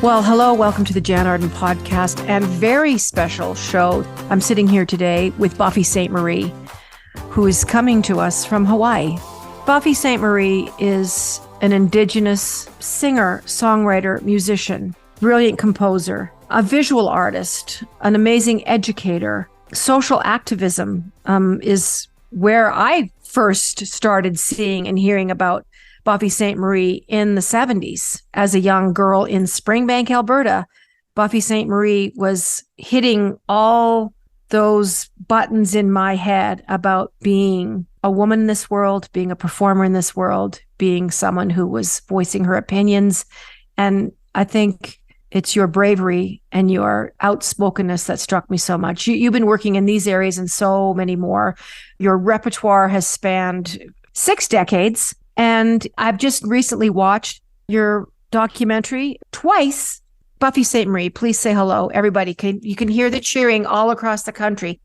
Well, hello, welcome to the Jann Arden podcast and very special show. I'm sitting here today with Buffy Sainte-Marie, who is coming to us from Hawaii. Buffy Sainte-Marie is an Indigenous singer, songwriter, musician, brilliant composer, a visual artist, an amazing educator. Social activism is where I first started seeing and hearing about Buffy Sainte-Marie in the 70s. As a young girl in Springbank, Alberta, Buffy Sainte-Marie was hitting all those buttons in my head about being a woman in this world, being a performer in this world, being someone who was voicing her opinions. And I think it's your bravery and your outspokenness that struck me so much. You've been working in these areas and so many more. Your repertoire has spanned 6 decades. And I've just recently watched your documentary twice. Buffy Sainte-Marie, please say hello. Everybody, you can hear the cheering all across the country.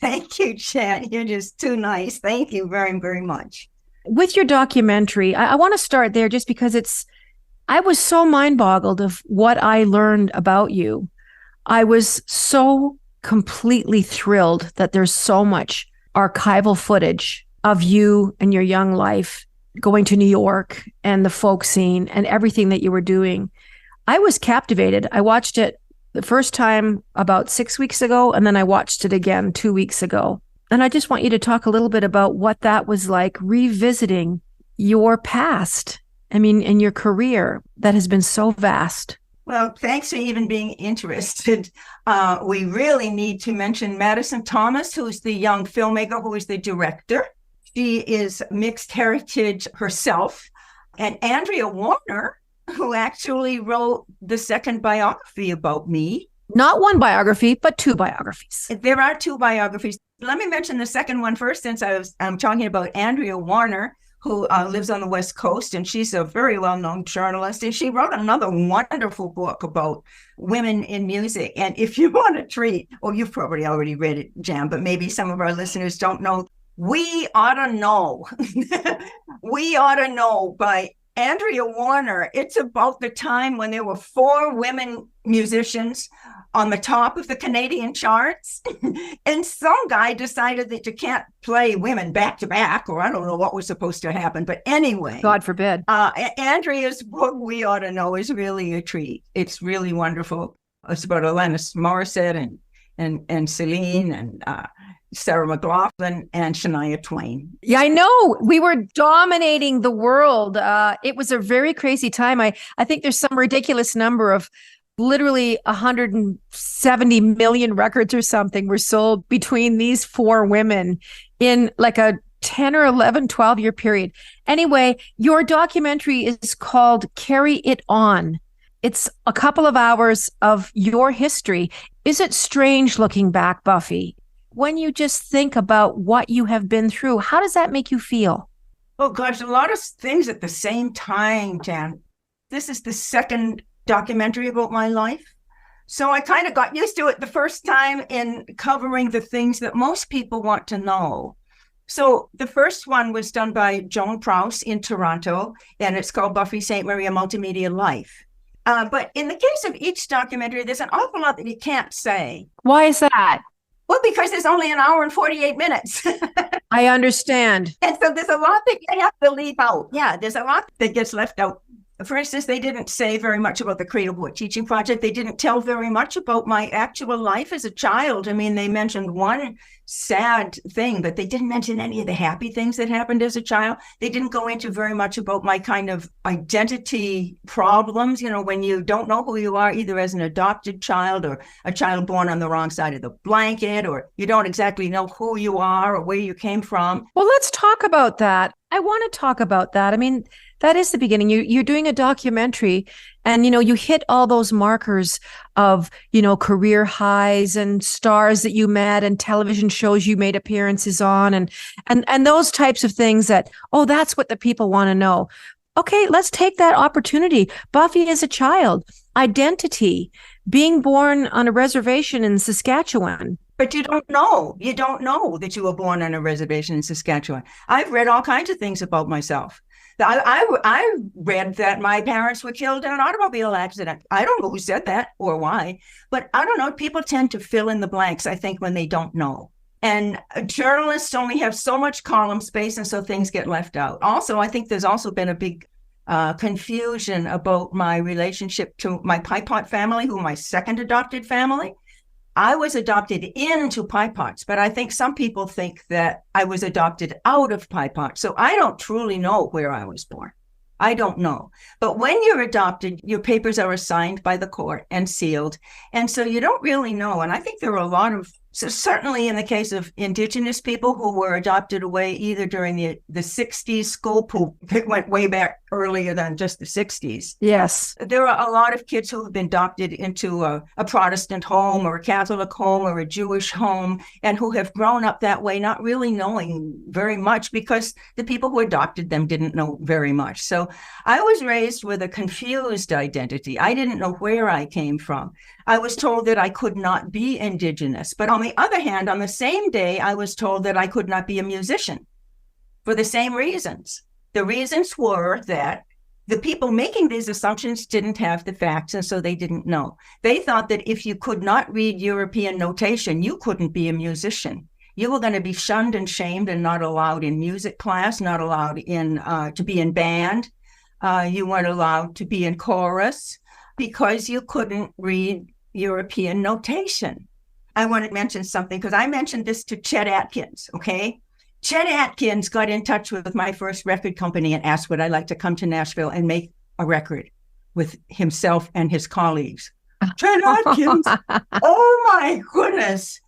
Thank you, Chad. You're just too nice. Thank you very, very much. With your documentary, I want to start there just because I was so mind-boggled of what I learned about you. I was so completely thrilled that there's so much archival footage of you and your young life going to New York and the folk scene and everything that you were doing. I was captivated. I watched it the first time about 6 weeks ago, and then I watched it again 2 weeks ago. And I just want you to talk a little bit about what that was like, revisiting your past, and your career that has been so vast. Well, thanks for even being interested. We really need to mention Madison Thomas, who's the young filmmaker, who is the director. She is mixed heritage herself. And Andrea Warner, who actually wrote the second biography about me. Not one biography, but 2 biographies. There are 2 biographies. Let me mention the second one first, since I'm talking about Andrea Warner, who lives on the West Coast, and she's a very well-known journalist. And she wrote another wonderful book about women in music. And if you want a treat, well, you've probably already read it, Jan, but maybe some of our listeners don't know. We Ought to Know. We Ought to Know by Andrea Warner. It's about the time when there were 4 women musicians on the top of the Canadian charts. And some guy decided that you can't play women back to back, or I don't know what was supposed to happen. But anyway. God forbid. Andrea's book, We Ought to Know, is really a treat. It's really wonderful. It's about Alanis Morissette and Celine and Sarah McLachlan and Shania Twain. Yeah, I know. We were dominating the world. It was a very crazy time. I think there's some ridiculous number of literally 170 million records or something were sold between these 4 women in like a 10 or 11, 12-year period. Anyway, your documentary is called Carry It On. It's a couple of hours of your history. Is it strange looking back, Buffy? When you just think about what you have been through, how does that make you feel? Oh, gosh, a lot of things at the same time, Jan. This is the second documentary about my life. So I kind of got used to it the first time in covering the things that most people want to know. So the first one was done by Joan Prowse in Toronto, and it's called Buffy Sainte-Marie, A Multimedia Life. But in the case of each documentary, there's an awful lot that you can't say. Why is that? Well, because there's only an hour and 48 minutes. I understand. And so there's a lot that you have to leave out. Yeah, there's a lot that gets left out. For instance, they didn't say very much about the Cradle Boy Teaching Project. They didn't tell very much about my actual life as a child. I mean, they mentioned one sad thing, but they didn't mention any of the happy things that happened as a child. They didn't go into very much about my kind of identity problems, when you don't know who you are, either as an adopted child or a child born on the wrong side of the blanket, or you don't exactly know who you are or where you came from. Well, let's talk about that. I want to talk about that. I mean, that is the beginning. You're doing a documentary and, you hit all those markers of, career highs and stars that you met and television shows you made appearances on and those types of things that, that's what the people want to know. Okay, let's take that opportunity. Buffy as a child, identity, being born on a reservation in Saskatchewan. But you don't know. You don't know that you were born on a reservation in Saskatchewan. I've read all kinds of things about myself. I read that my parents were killed in an automobile accident. I don't know who said that or why, but I don't know. People tend to fill in the blanks, I think, when they don't know. And journalists only have so much column space, and so things get left out. Also, I think there's also been a big confusion about my relationship to my Pie Pot family, who my second adopted family. I was adopted into Pie Pots, but I think some people think that I was adopted out of Pie Pots. So I don't truly know where I was born. I don't know. But when you're adopted, your papers are assigned by the court and sealed. And so you don't really know. And I think there are a lot of, so certainly in the case of Indigenous people who were adopted away either during the 60s school poop, it went way back earlier than just the 60s. Yes. There are a lot of kids who have been adopted into a Protestant home or a Catholic home or a Jewish home, and who have grown up that way, not really knowing very much because the people who adopted them didn't know very much. So I was raised with a confused identity. I didn't know where I came from. I was told that I could not be Indigenous. But on the other hand, on the same day, I was told that I could not be a musician for the same reasons. The reasons were that the people making these assumptions didn't have the facts, and so they didn't know. They thought that if you could not read European notation, you couldn't be a musician. You were going to be shunned and shamed and not allowed in music class, not allowed in to be in band. You weren't allowed to be in chorus because you couldn't read European notation. I want to mention something because I mentioned this to Chet Atkins, okay? Chet Atkins got in touch with my first record company and asked would I like to come to Nashville and make a record with himself and his colleagues. Chet Atkins, oh my goodness.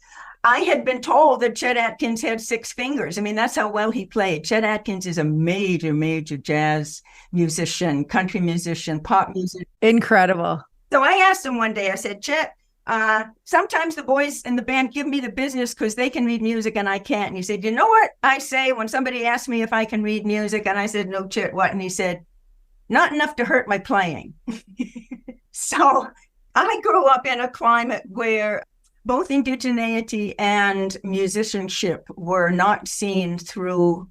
I had been told that Chet Atkins had 6 fingers. I mean, that's how well he played. Chet Atkins is a major, major jazz musician, country musician, pop music. Incredible. So I asked him one day, I said, Chet, sometimes the boys in the band give me the business because they can read music and I can't. And he said, you know what I say when somebody asks me if I can read music? And I said, no, Chet, what? And he said, not enough to hurt my playing. So I grew up in a climate where both indigeneity and musicianship were not seen through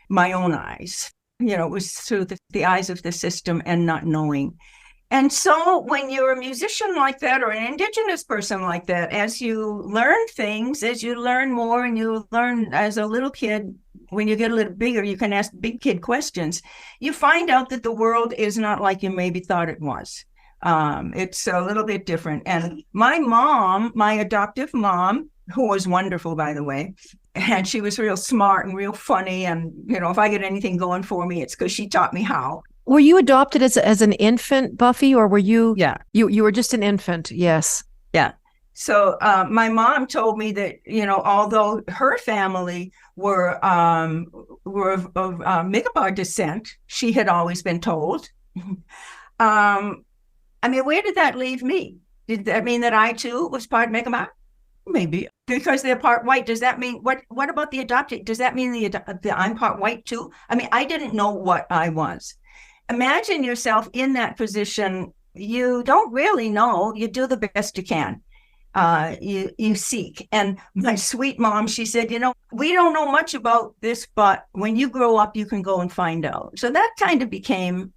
my own eyes. You know, it was through the eyes of the system and not knowing. And so when you're a musician like that or an Indigenous person like that, as you learn things, as you learn more and you learn as a little kid, when you get a little bigger, you can ask big kid questions. You find out that the world is not like you maybe thought it was. It's a little bit different. And my mom, my adoptive mom, who was wonderful, by the way, and she was real smart and real funny. And, you know, if I get anything going for me, it's because she taught me how. Were you adopted as an infant, Buffy, or were you? Yeah. You were just an infant. Yes. Yeah. So my mom told me that, you know, although her family were of Mi'kmaq descent, she had always been told. I mean, where did that leave me? Did that mean that I too was part Mi'kmaq? Maybe because they're part white. Does that mean what about the adopted? Does that mean the I'm part white too? I mean, I didn't know what I was. Imagine yourself in that position. You don't really know. You do the best you can. You seek. And my sweet mom, she said, you know, we don't know much about this, but when you grow up, you can go and find out. So that kind of became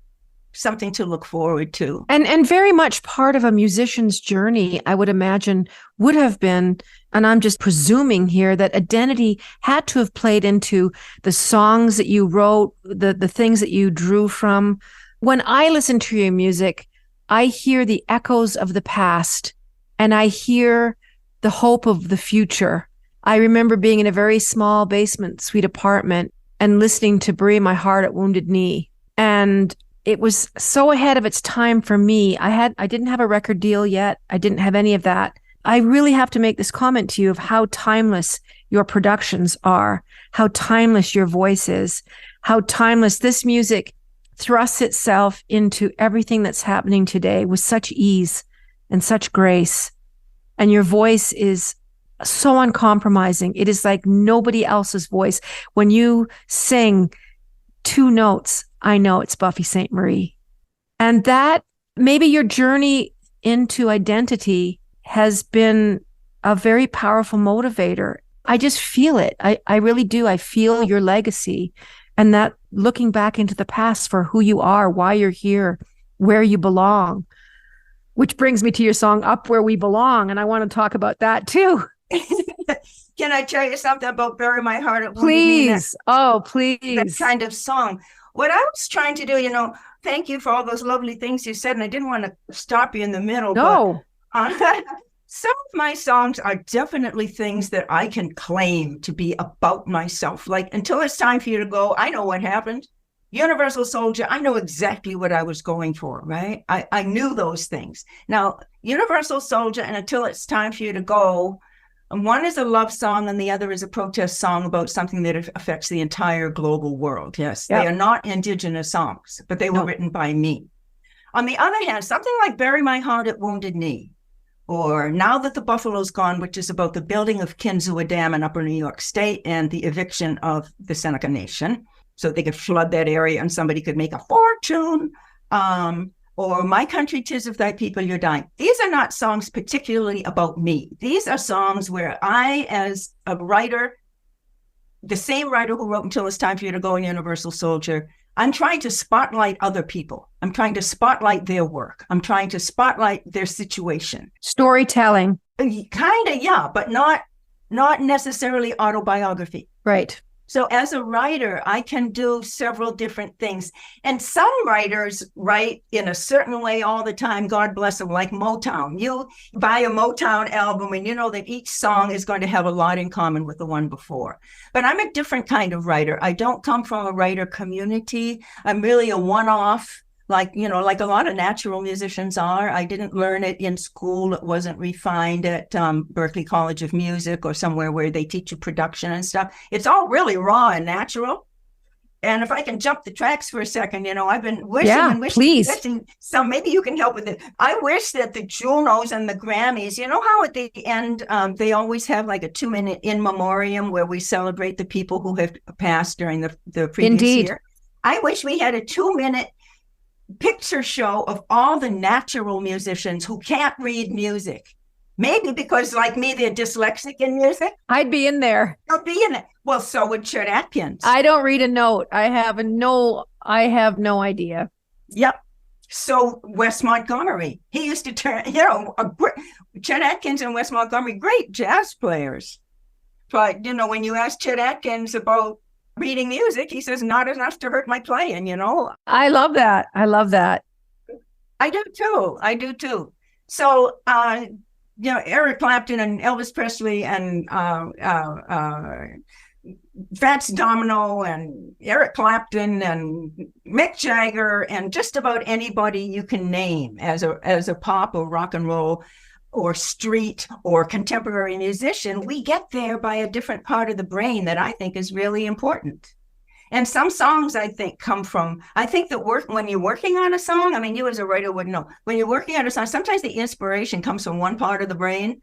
something to look forward to. And very much part of a musician's journey, I would imagine, would have been, and I'm just presuming here, that identity had to have played into the songs that you wrote, the things that you drew from. When I listen to your music, I hear the echoes of the past and I hear the hope of the future. I remember being in a very small basement suite apartment and listening to Bury My Heart at Wounded Knee. And it was so ahead of its time for me. I didn't have a record deal yet. I didn't have any of that. I really have to make this comment to you of how timeless your productions are, how timeless your voice is, how timeless this music thrusts itself into everything that's happening today with such ease and such grace. And your voice is so uncompromising. It is like nobody else's voice. When you sing 2 notes, I know it's Buffy Sainte-Marie. And that maybe your journey into identity has been a very powerful motivator. I just feel it. I really do. I feel your legacy, and that looking back into the past for who you are, why you're here, where you belong, which brings me to your song, Up Where We Belong. And I want to talk about that too. Can I tell you something about Bury My Heart at Wounded Please. Knee? Oh, please. That kind of song. What I was trying to do, thank you for all those lovely things you said. And I didn't want to stop you in the middle. No. But, some of my songs are definitely things that I can claim to be about myself. Like, Until It's Time for You to Go, I know what happened. Universal Soldier, I know exactly what I was going for, right? I knew those things. Now, Universal Soldier and Until It's Time for You to Go, and one is a love song and the other is a protest song about something that affects the entire global world. Yes, They are not Indigenous songs, but they were written by me. On the other hand, something like Bury My Heart at Wounded Knee, or Now That the Buffalo's Gone, which is about the building of Kinzua Dam in Upper New York State and the eviction of the Seneca Nation, so they could flood that area and somebody could make a fortune. Or My Country, 'Tis of Thy People You're Dying. These are not songs particularly about me. These are songs where I, as a writer, the same writer who wrote Until It's Time for You to Go and Universal Soldier, I'm trying to spotlight other people. I'm trying to spotlight their work. I'm trying to spotlight their situation. Storytelling. Kind of, yeah, but not necessarily autobiography. Right. So as a writer, I can do several different things. And some writers write in a certain way all the time, God bless them, like Motown. You buy a Motown album and you know that each song is going to have a lot in common with the one before. But I'm a different kind of writer. I don't come from a writer community. I'm really a one-off, like a lot of natural musicians are. I didn't learn it in school. It wasn't refined at Berklee College of Music or somewhere where they teach you production and stuff. It's all really raw and natural. And if I can jump the tracks for a second, I've been wishing and wishing. So maybe you can help with it. I wish that the Junos and the Grammys, how at the end, they always have like a 2-minute in memoriam where we celebrate the people who have passed during the previous year. I wish we had a 2-minute picture show of all the natural musicians who can't read music. Maybe because, like me, they're dyslexic in music. I'd be in there. I'll be in it. Well, so would Chet Atkins. I don't read a note. I have no idea. Yep. So Wes Montgomery, he used to turn, Chet Atkins and Wes Montgomery, great jazz players. But, when you ask Chet Atkins about reading music, he says, not enough to hurt my playing, I love that. I do too. So, Eric Clapton and Elvis Presley and Fats Domino and Eric Clapton and Mick Jagger and just about anybody you can name as a pop or rock and roll or street or contemporary musician, we get there by a different part of the brain that I think is really important. And some songs, I think, that when you're working on a song, you as a writer would know, when you're working on a song, sometimes the inspiration comes from one part of the brain.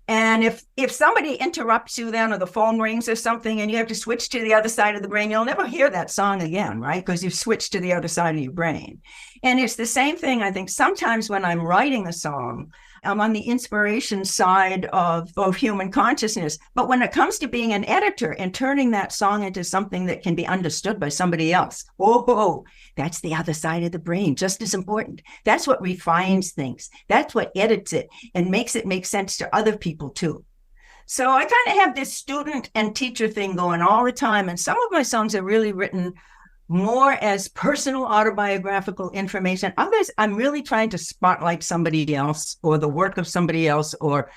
And if somebody interrupts you then, or the phone rings or something, and you have to switch to the other side of the brain, you'll never hear that song again, right? Because you've switched to the other side of your brain. And it's the same thing, I think, sometimes when I'm writing a song, I'm on the inspiration side of human consciousness. But when it comes to being an editor and turning that song into something that can be understood by somebody else, that's the other side of the brain, just as important. That's what refines things. That's what edits it and makes it make sense to other people too. So I kind of have this student and teacher thing going all the time. And some of my songs are really written more as personal autobiographical information. Others, I'm really trying to spotlight somebody else or the work of somebody else, or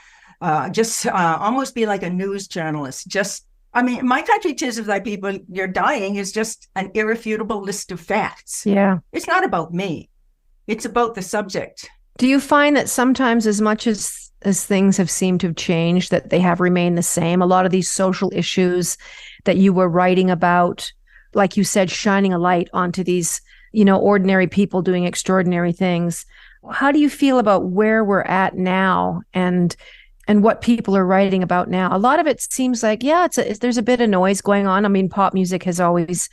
just almost be like a news journalist. My Country, 'Tis of Thy People You're Dying is just an irrefutable list of facts. Yeah. It's not about me. It's about the subject. Do you find that sometimes, as much as things have seemed to have changed, that they have remained the same? A lot of these social issues that you were writing about, like you said, shining a light onto these, ordinary people doing extraordinary things. How do you feel about where we're at now and what people are writing about now? A lot of it seems like, there's a bit of noise going on. Pop music has always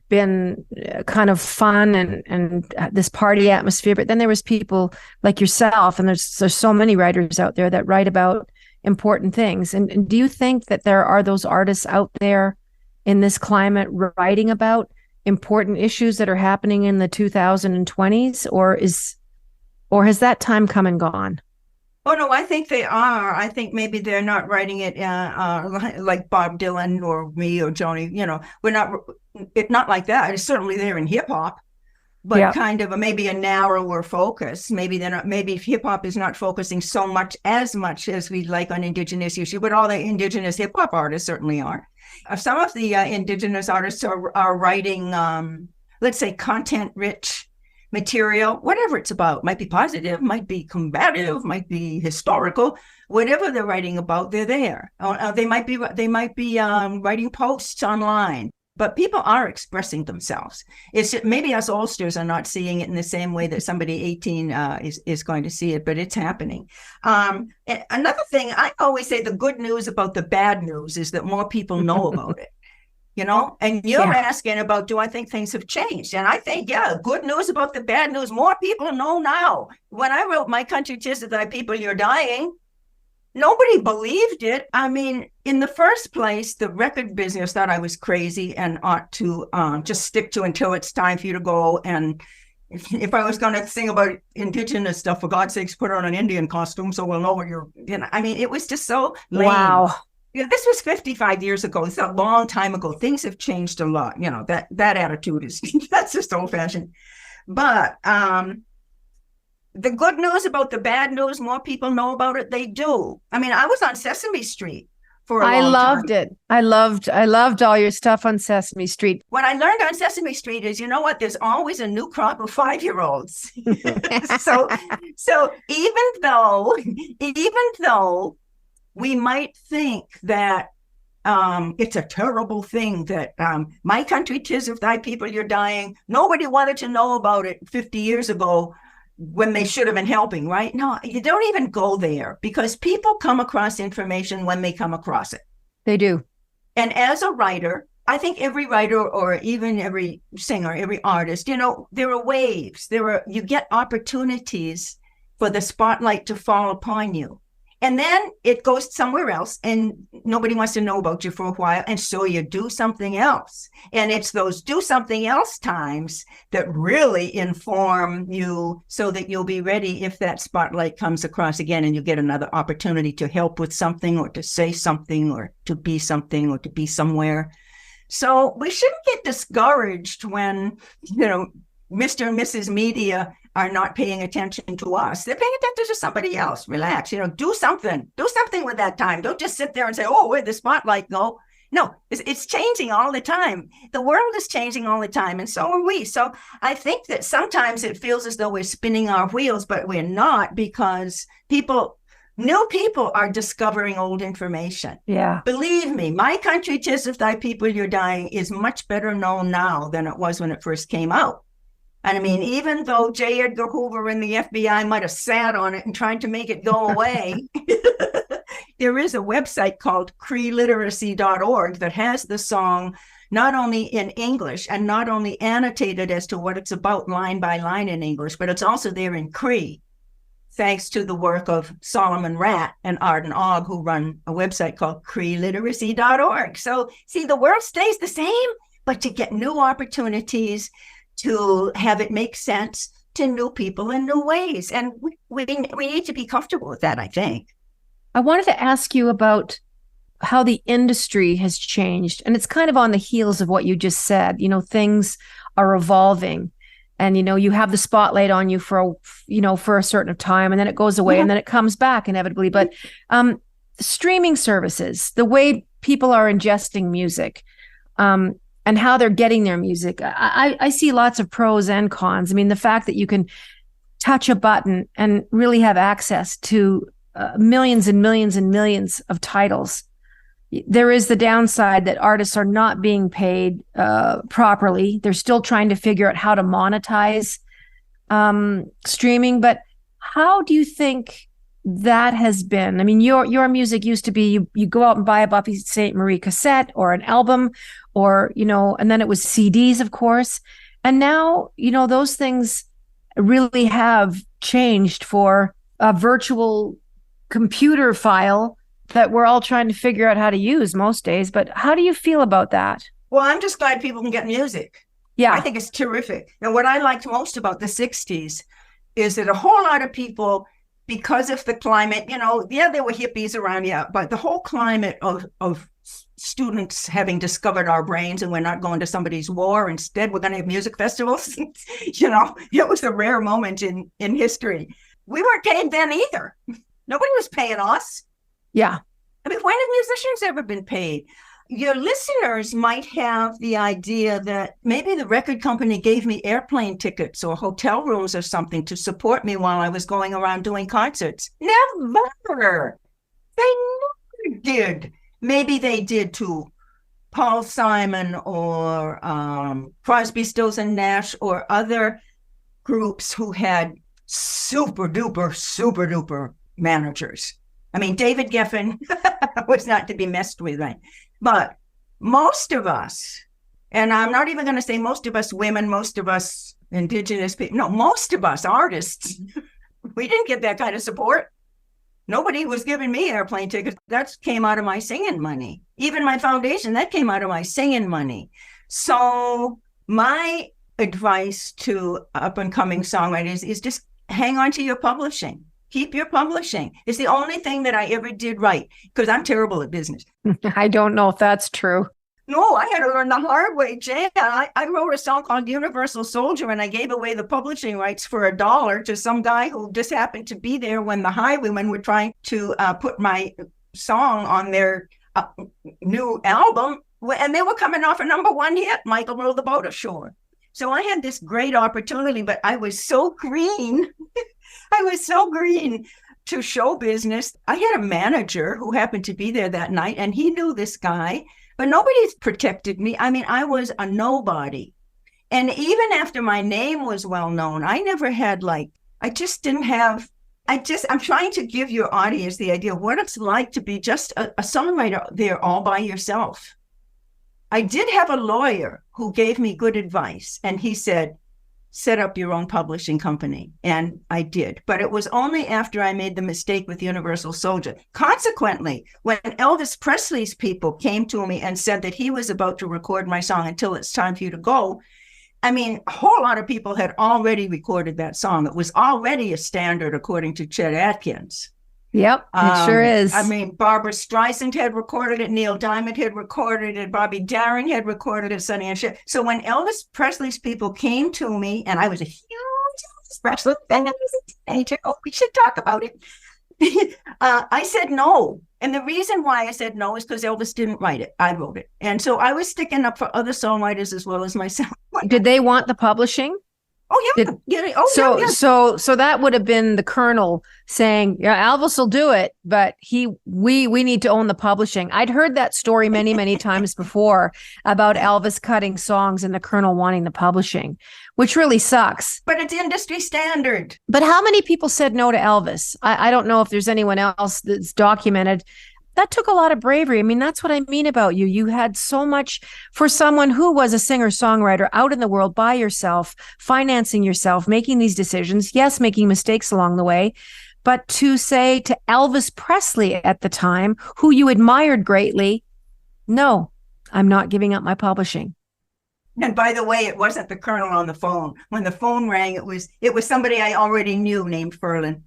been kind of fun and this party atmosphere, but then there was people like yourself, and there's so many writers out there that write about, important things. And do you think that there are those artists out there in this climate writing about important issues that are happening in the 2020s, or has that time come and gone? Oh, no, I think they are. I think maybe they're not writing it like Bob Dylan or me or Joni. It's not like that. It's certainly there in hip hop, but kind of maybe a narrower focus. Maybe hip hop is not focusing as much as we'd like on Indigenous issue, but all the Indigenous hip hop artists certainly are. Some of the Indigenous artists are writing, let's say, content-rich material, whatever it's about. Might be positive, might be combative, might be historical. Whatever they're writing about, they're there. They might be writing posts online. But people are expressing themselves. It's maybe us oldsters are not seeing it in the same way that somebody 18 is going to see it, but it's happening. Another thing, I always say the good news about the bad news is that more people know about it. And you're asking about, do I think things have changed? And I think, good news about the bad news. More people know now. When I wrote My Country 'Tis of Thy People You're Dying, nobody believed it. I mean, in the first place, the record business thought I was crazy and ought to just stick to until it's time for you to go. And if I was going to sing about Indigenous stuff, for God's sakes, put on an Indian costume so we'll know what you're, I mean, it was just so lame. Wow. This was 55 years ago. It's a long time ago. Things have changed a lot. That attitude is, that's just old fashioned. But, the good news about the bad news, more people know about it. They do. I mean, I was on Sesame Street for a long time. I loved it. I loved all your stuff on Sesame Street. What I learned on Sesame Street is, you know what? There's always a new crop of 5-year-olds. So even though we might think that it's a terrible thing that My Country 'Tis of Thy People You're Dying, nobody wanted to know about it 50 years ago, when they should have been helping, right? No, you don't even go there, because people come across information when they come across it. They do. And as a writer, I think every writer, or even every singer, every artist, there are waves. You get opportunities for the spotlight to fall upon you. And then it goes somewhere else, and nobody wants to know about you for a while. And so you do something else. And it's those do something else times that really inform you so that you'll be ready if that spotlight comes across again and you get another opportunity to help with something, or to say something, or to be something, or to be somewhere. So we shouldn't get discouraged when, Mr. and Mrs. Media are not paying attention to us. They're paying attention to somebody else. Relax, do something. Do something with that time. Don't just sit there and say, oh, where'd the spotlight go? No, it's changing all the time. The world is changing all the time, and so are we. So I think that sometimes it feels as though we're spinning our wheels, but we're not, because new people are discovering old information. Yeah. Believe me, My Country 'Tis of Thy People You're Dying is much better known now than it was when it first came out. And I mean, even though J. Edgar Hoover and the FBI might have sat on it and tried to make it go away, there is a website called CreeLiteracy.org that has the song not only in English and not only annotated as to what it's about line by line in English, but it's also there in Cree, thanks to the work of Solomon Ratt and Arden Ogg, who run a website called CreeLiteracy.org. So see, the world stays the same, but to get new opportunities, to have it make sense to new people in new ways. And we need to be comfortable with that, I think. I wanted to ask you about how the industry has changed. And it's kind of on the heels of what you just said. Things are evolving, and, you have the spotlight on you for a certain time, and then it goes away, and then it comes back inevitably. But streaming services, the way people are ingesting music, and how they're getting their music. I see lots of pros and cons. I mean, the fact that you can touch a button and really have access to millions and millions and millions of titles. There is the downside that artists are not being paid properly. They're still trying to figure out how to monetize streaming. But how do you think that has been? I mean, your music used to be, you go out and buy a Buffy Sainte-Marie cassette or an album, or, and then it was CDs, of course. And now, those things really have changed for a virtual computer file. that we're all trying to figure out how to use most days. But how do you feel about that? Well, I'm just glad people can get music. Yeah. I think it's terrific. And what I liked most about the 60s is that a whole lot of people, because of the climate, you know, yeah, there were hippies around, yeah, but the whole climate of students having discovered our brains and we're not going to somebody's war. Instead, we're going to have music festivals. You know, it was a rare moment in history. We weren't paid then either. Nobody was paying us. Yeah. I mean, when have musicians ever been paid? Your listeners might have the idea that maybe the record company gave me airplane tickets or hotel rooms or something to support me while I was going around doing concerts. Never. They never did. Maybe they did to Paul Simon or Crosby, Stills and Nash or other groups who had super duper managers. I mean, David Geffen was not to be messed with, right? But most of us, and I'm not even going to say most of us women, most of us Indigenous people, no, most of us artists, we didn't get that kind of support. Nobody was giving me airplane tickets. That came out of my singing money. Even my foundation, that came out of my singing money. So my advice to up-and-coming songwriters is just hang on to your publishing. Keep your publishing. It's the only thing that I ever did right, because I'm terrible at business. I don't know if that's true. No, I had to learn the hard way, Jan. I wrote a song called Universal Soldier, and I gave away the publishing rights for $1 to some guy who just happened to be there when the Highwaymen were trying to put my song on their new album. And they were coming off a #1 hit, Michael Rowed the Boat Ashore. So I had this great opportunity, but I was so green. I was so green to show business. I had a manager who happened to be there that night, and he knew this guy, but nobody protected me. I mean, I was a nobody. And even after my name was well known, I never had I'm trying to give your audience the idea of what it's like to be just a songwriter there all by yourself. I did have a lawyer who gave me good advice, and he said, set up your own publishing company. And I did. But it was only after I made the mistake with Universal Soldier. Consequently, when Elvis Presley's people came to me and said that he was about to record my song Until It's Time for You to Go, I mean, a whole lot of people had already recorded that song. It was already a standard, according to Chet Atkins. Yep, it sure is. I mean, Barbara Streisand had recorded it, Neil Diamond had recorded it, Bobby Darin had recorded it, Sonny and Cher. So when Elvis Presley's people came to me, and I was a huge Elvis Presley fan, I was a teenager, we should talk about it. I said no. And the reason why I said no is because Elvis didn't write it. I wrote it. And so I was sticking up for other songwriters as well as myself. Did they want the publishing? Oh, yeah. So that would have been the Colonel saying, yeah, Elvis will do it, but we need to own the publishing. I'd heard that story many, many times before about Elvis cutting songs and the Colonel wanting the publishing, which really sucks. But it's industry standard. But how many people said no to Elvis? I don't know if there's anyone else that's documented. That took a lot of bravery. I mean, that's what I mean about you. You had so much for someone who was a singer-songwriter out in the world by yourself, financing yourself, making these decisions, yes, making mistakes along the way, but to say to Elvis Presley at the time, who you admired greatly, no, I'm not giving up my publishing. And by the way, it wasn't the Colonel on the phone. When the phone rang, it was somebody I already knew named Ferlin.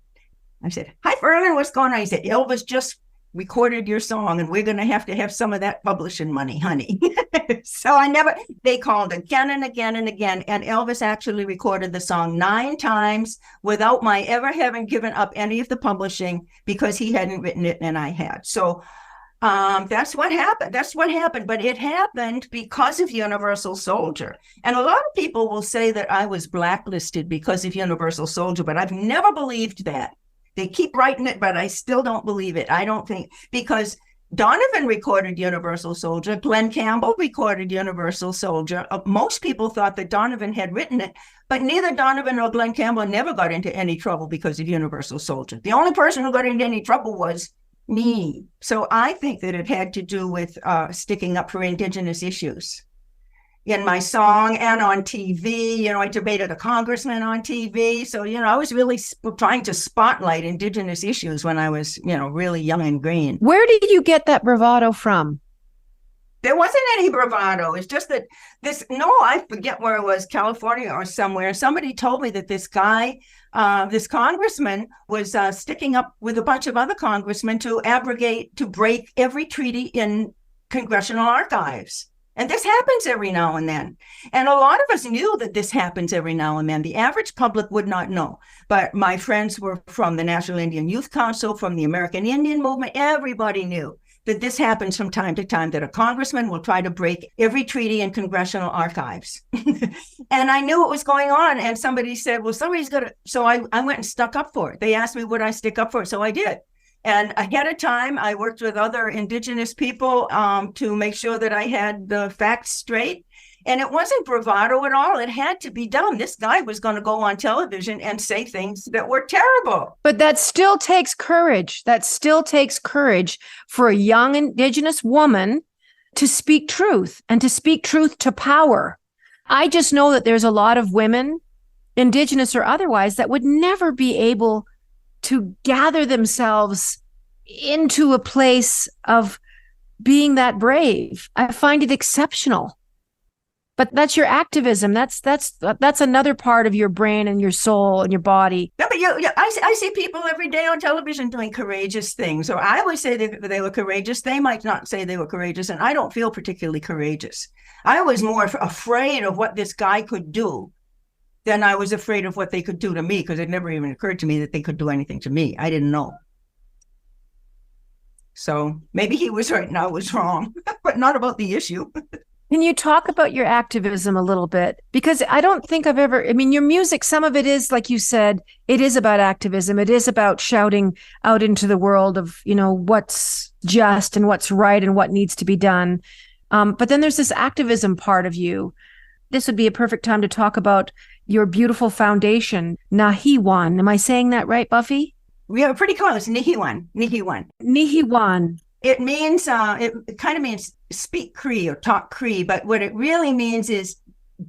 I said, hi, Ferlin, what's going on? He said, Elvis just recorded your song and we're going to have some of that publishing money, honey. So they called again and again and again. And Elvis actually recorded the song 9 times without my ever having given up any of the publishing because he hadn't written it and I had. So that's what happened. But it happened because of Universal Soldier. And a lot of people will say that I was blacklisted because of Universal Soldier, but I've never believed that. They keep writing it, but I still don't believe it. I don't think, because Donovan recorded Universal Soldier. Glenn Campbell recorded Universal Soldier. Most people thought that Donovan had written it, but neither Donovan nor Glenn Campbell never got into any trouble because of Universal Soldier. The only person who got into any trouble was me. So I think that it had to do with sticking up for Indigenous issues. in my song and on TV. I debated a congressman on TV. So, I was really trying to spotlight Indigenous issues when I was, really young and green. Where did you get that bravado from? There wasn't any bravado. It's just that I forget where it was, California or somewhere. Somebody told me that this guy, this congressman was sticking up with a bunch of other congressmen to break every treaty in congressional archives. And this happens every now and then. And a lot of us knew that this happens every now and then. The average public would not know. But my friends were from the National Indian Youth Council, from the American Indian Movement. Everybody knew that this happens from time to time, that a congressman will try to break every treaty in congressional archives. And I knew what was going on. And somebody said, well, somebody's got to. So I went and stuck up for it. They asked me, would I stick up for it? So I did. And ahead of time, I worked with other Indigenous people to make sure that I had the facts straight. And it wasn't bravado at all. It had to be done. This guy was going to go on television and say things that were terrible. But that still takes courage. That still takes courage for a young Indigenous woman to speak truth and to speak truth to power. I just know that there's a lot of women, Indigenous or otherwise, that would never be able to gather themselves into a place of being that brave. I find it exceptional. But that's your activism. That's another part of your brain and your soul and your body. No, but I see people every day on television doing courageous things. Or I always say they were courageous. They might not say they were courageous, and I don't feel particularly courageous. I was more afraid of what this guy could do than I was afraid of what they could do to me, because it never even occurred to me that they could do anything to me. I didn't know. So maybe he was right and I was wrong, but not about the issue. Can you talk about your activism a little bit? Because I don't think your music, some of it is, like you said, it is about activism. It is about shouting out into the world of, what's just and what's right and what needs to be done. But then there's this activism part of you. This would be a perfect time to talk about your beautiful foundation, Nahiwan. Am I saying that right, Buffy? We are pretty close. Nihiwan. It means, it kind of means speak Cree or talk Cree, but what it really means is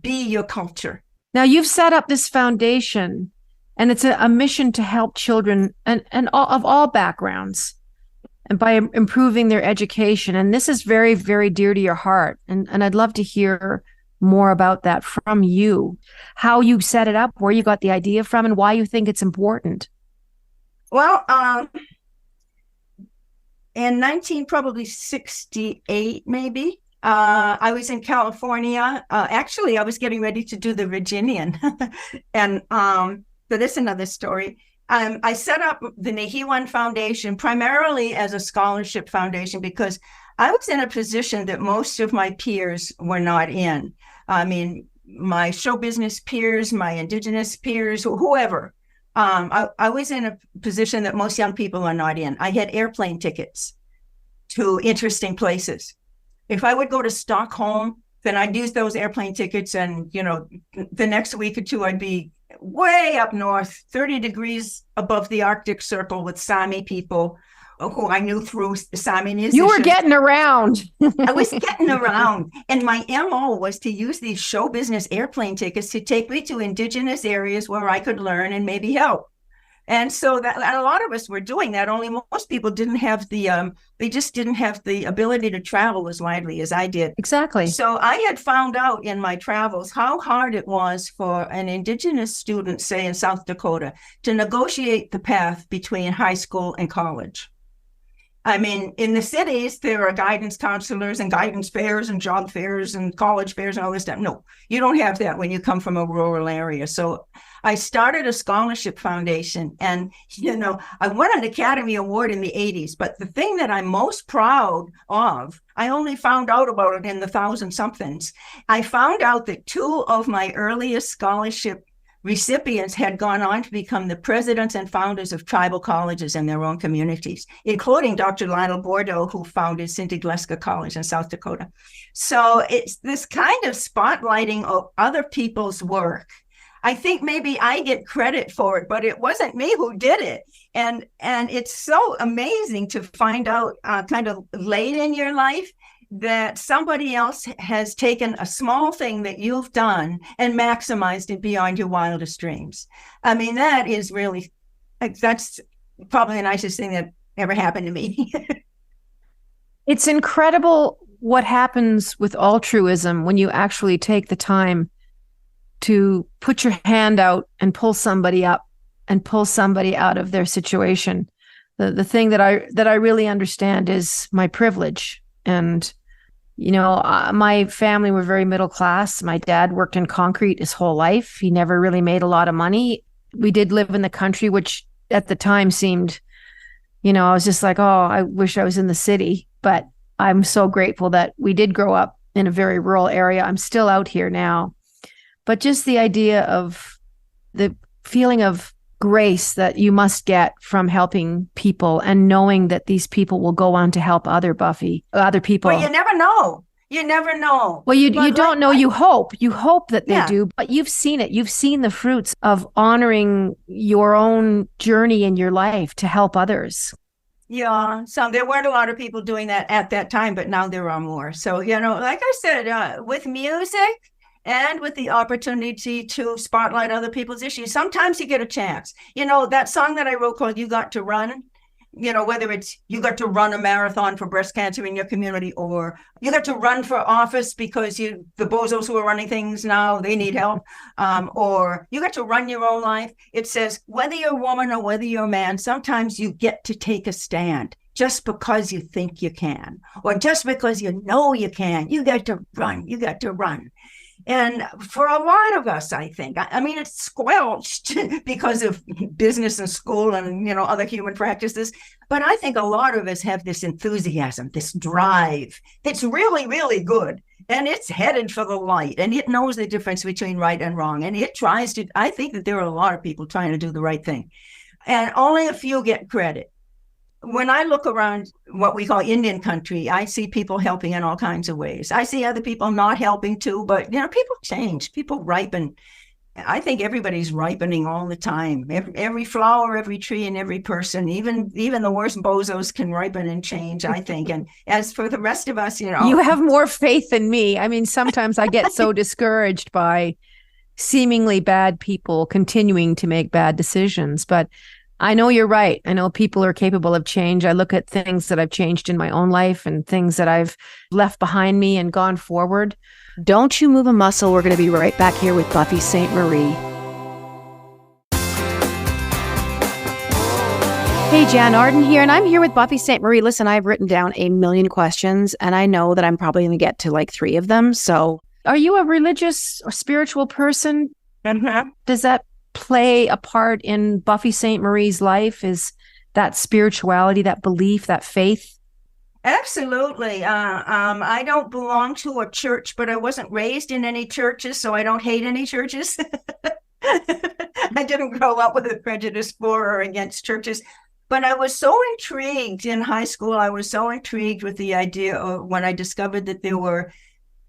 be your culture. Now, you've set up this foundation, and it's a mission to help children and of all backgrounds, and by improving their education. And this is very, very dear to your heart. And I'd love to hear more about that from you, how you set it up, where you got the idea from, and why you think it's important. Well, in 1968, maybe, I was in California. Actually, I was getting ready to do the Virginian. And but that's another story. I set up the Nahiwan Foundation primarily as a scholarship foundation because I was in a position that most of my peers were not in. I mean, my show business peers, my Indigenous peers, whoever. I was in a position that most young people are not in. I had airplane tickets to interesting places. If I would go to Stockholm, then I'd use those airplane tickets, and the next week or two I'd be way up north, 30 degrees above the Arctic Circle with Sami people who I knew through Sami musicians. You were getting around. I was getting around. And my MO was to use these show business airplane tickets to take me to Indigenous areas where I could learn and maybe help. And so and a lot of us were doing that. Only most people didn't have they just didn't have the ability to travel as widely as I did. Exactly. So I had found out in my travels how hard it was for an Indigenous student, say in South Dakota, to negotiate the path between high school and college. I mean, in the cities, there are guidance counselors and guidance fairs and job fairs and college fairs and all this stuff. No, you don't have that when you come from a rural area. So I started a scholarship foundation, and, I won an Academy Award in the 80s. But the thing that I'm most proud of, I only found out about it in the 1000-somethings. I found out that 2 of my earliest scholarship recipients had gone on to become the presidents and founders of tribal colleges in their own communities, including Dr. Lionel Bordeaux, who founded Cindy Gleska College in South Dakota. So it's this kind of spotlighting of other people's work. I think maybe I get credit for it, but it wasn't me who did it. And it's so amazing to find out kind of late in your life that somebody else has taken a small thing that you've done and maximized it beyond your wildest dreams. I mean, that is really, that's probably the nicest thing that ever happened to me. It's incredible what happens with altruism when you actually take the time to put your hand out and pull somebody up and pull somebody out of their situation. The thing that I really understand is my privilege. And, you know, my family were very middle class. My dad worked in concrete his whole life. He never really made a lot of money. We did live in the country, which at the time seemed, you know, I was just like, oh, I wish I was in the city. But I'm so grateful that we did grow up in a very rural area. I'm still out here now. But just the idea of the feeling of grace that you must get from helping people and knowing that these people will go on to help other people. Well, you never know. You never know. Well, you don't know. You hope that they do, but you've seen it. You've seen the fruits of honoring your own journey in your life to help others. Yeah, so there weren't a lot of people doing that at that time, but now there are more. So, you know, like I said, with music and with the opportunity to spotlight other people's issues, sometimes you get a chance. You know, that song that I wrote called You Got to Run, you know, whether it's you got to run a marathon for breast cancer in your community, or you got to run for office because the bozos who are running things now, they need help, or you got to run your own life. It says, whether you're a woman or whether you're a man, sometimes you get to take a stand just because you think you can, or just because you know you can. You got to run. You got to run. And for a lot of us, I think, I mean, it's squelched because of business and school and, you know, other human practices. But I think a lot of us have this enthusiasm, this drive that's really, really good. And it's headed for the light. And it knows the difference between right and wrong. And it tries to, I think that there are a lot of people trying to do the right thing. And only a few get credit. When I look around what we call Indian country, I see people helping in all kinds of ways. I see other people not helping too, but, you know, people change, people ripen. I think everybody's ripening all the time. Every flower, every tree, and every person, even the worst bozos can ripen and change, I think. And as for the rest of us, you know. You have more faith than me. I mean, sometimes I get so discouraged by seemingly bad people continuing to make bad decisions, but I know you're right. I know people are capable of change. I look at things that I've changed in my own life and things that I've left behind me and gone forward. Don't you move a muscle. We're going to be right back here with Buffy Sainte-Marie. Hey, Jann Arden here, and I'm here with Buffy Sainte-Marie. Listen, I've written down a million questions, and I know that I'm probably going to get to like 3 of them. So are you a religious or spiritual person? Mm-hmm. Does that play a part in Buffy Sainte-Marie's life? Is that spirituality, that belief, that faith? Absolutely. I don't belong to a church, but I wasn't raised in any churches, so I don't hate any churches. I didn't grow up with a prejudice for or against churches, but I was so intrigued in high school. I was so intrigued with the idea of when I discovered that there were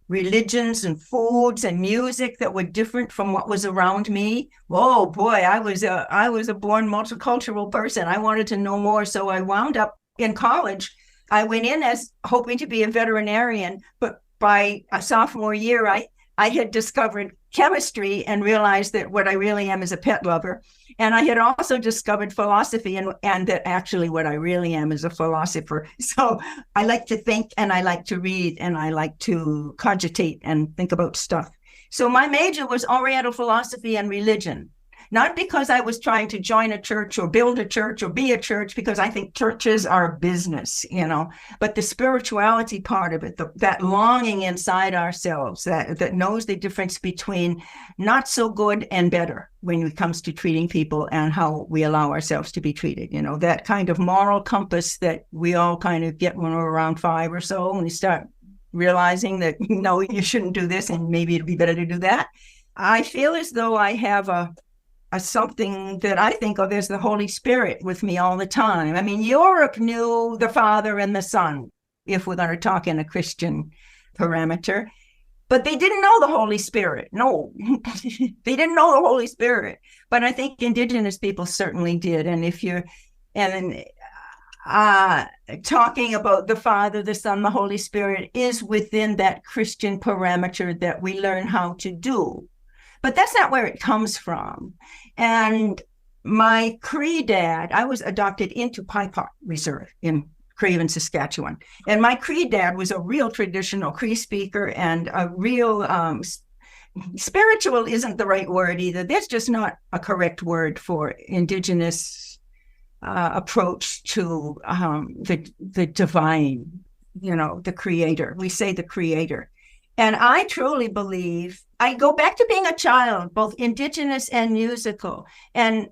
religions and foods and music that were different from what was around me. Oh boy, I was a born multicultural person. I wanted to know more, so I wound up in college. I went in as hoping to be a veterinarian, but by a sophomore year, I had discovered chemistry and realized that what I really am is a pet lover. And I had also discovered philosophy and that actually what I really am is a philosopher. So I like to think and I like to read and I like to cogitate and think about stuff. So my major was Oriental philosophy and religion. Not because I was trying to join a church or build a church or be a church, because I think churches are business, you know, but the spirituality part of it, that longing inside ourselves, that knows the difference between not so good and better when it comes to treating people and how we allow ourselves to be treated, you know, that kind of moral compass that we all kind of get when we're around 5 or so, and we start realizing that, no, you shouldn't do this and maybe it'd be better to do that. I feel as though I have a something that I think of as the Holy Spirit with me all the time. I mean, Europe knew the Father and the Son, if we're going to talk in a Christian parameter, but they didn't know the Holy Spirit. No, they didn't know the Holy Spirit. But I think Indigenous people certainly did. And talking about the Father, the Son, the Holy Spirit is within that Christian parameter that we learn how to do. But that's not where it comes from. And my Cree dad, I was adopted into Pipeline Reserve in Craven, Saskatchewan. And my Cree dad was a real traditional Cree speaker and a real spiritual isn't the right word either. That's just not a correct word for Indigenous approach to the divine, the creator. We say the creator. And I truly believe, I go back to being a child, both Indigenous and musical. And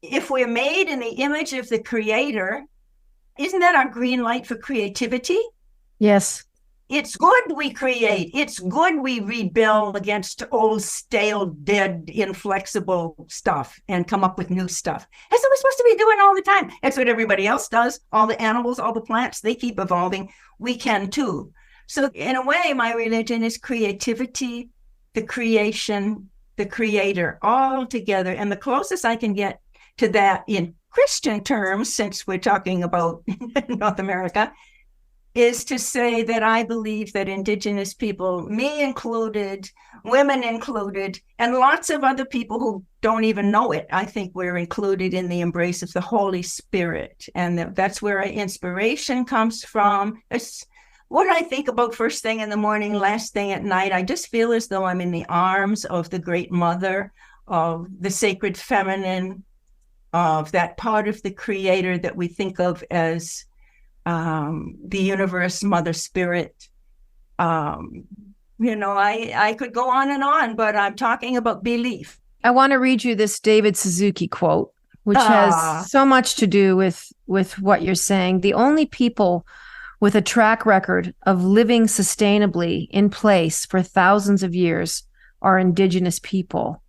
if we're made in the image of the creator, isn't that our green light for creativity? Yes. It's good we create. It's good we rebel against old, stale, dead, inflexible stuff and come up with new stuff. That's what we're supposed to be doing all the time. That's what everybody else does. All the animals, all the plants, they keep evolving. We can too. So in a way, my religion is creativity, the creation, the creator, all together. And the closest I can get to that in Christian terms, since we're talking about North America, is to say that I believe that Indigenous people, me included, women included, and lots of other people who don't even know it, I think we're included in the embrace of the Holy Spirit. And that's where our inspiration comes from. It's what I think about first thing in the morning, last thing at night. I just feel as though I'm in the arms of the Great Mother, of the sacred feminine, of that part of the Creator that we think of as the universe, Mother Spirit. I could go on, but I'm talking about belief. I want to read you this David Suzuki quote, which has so much to do with what you're saying. The only people with a track record of living sustainably in place for thousands of years are Indigenous people.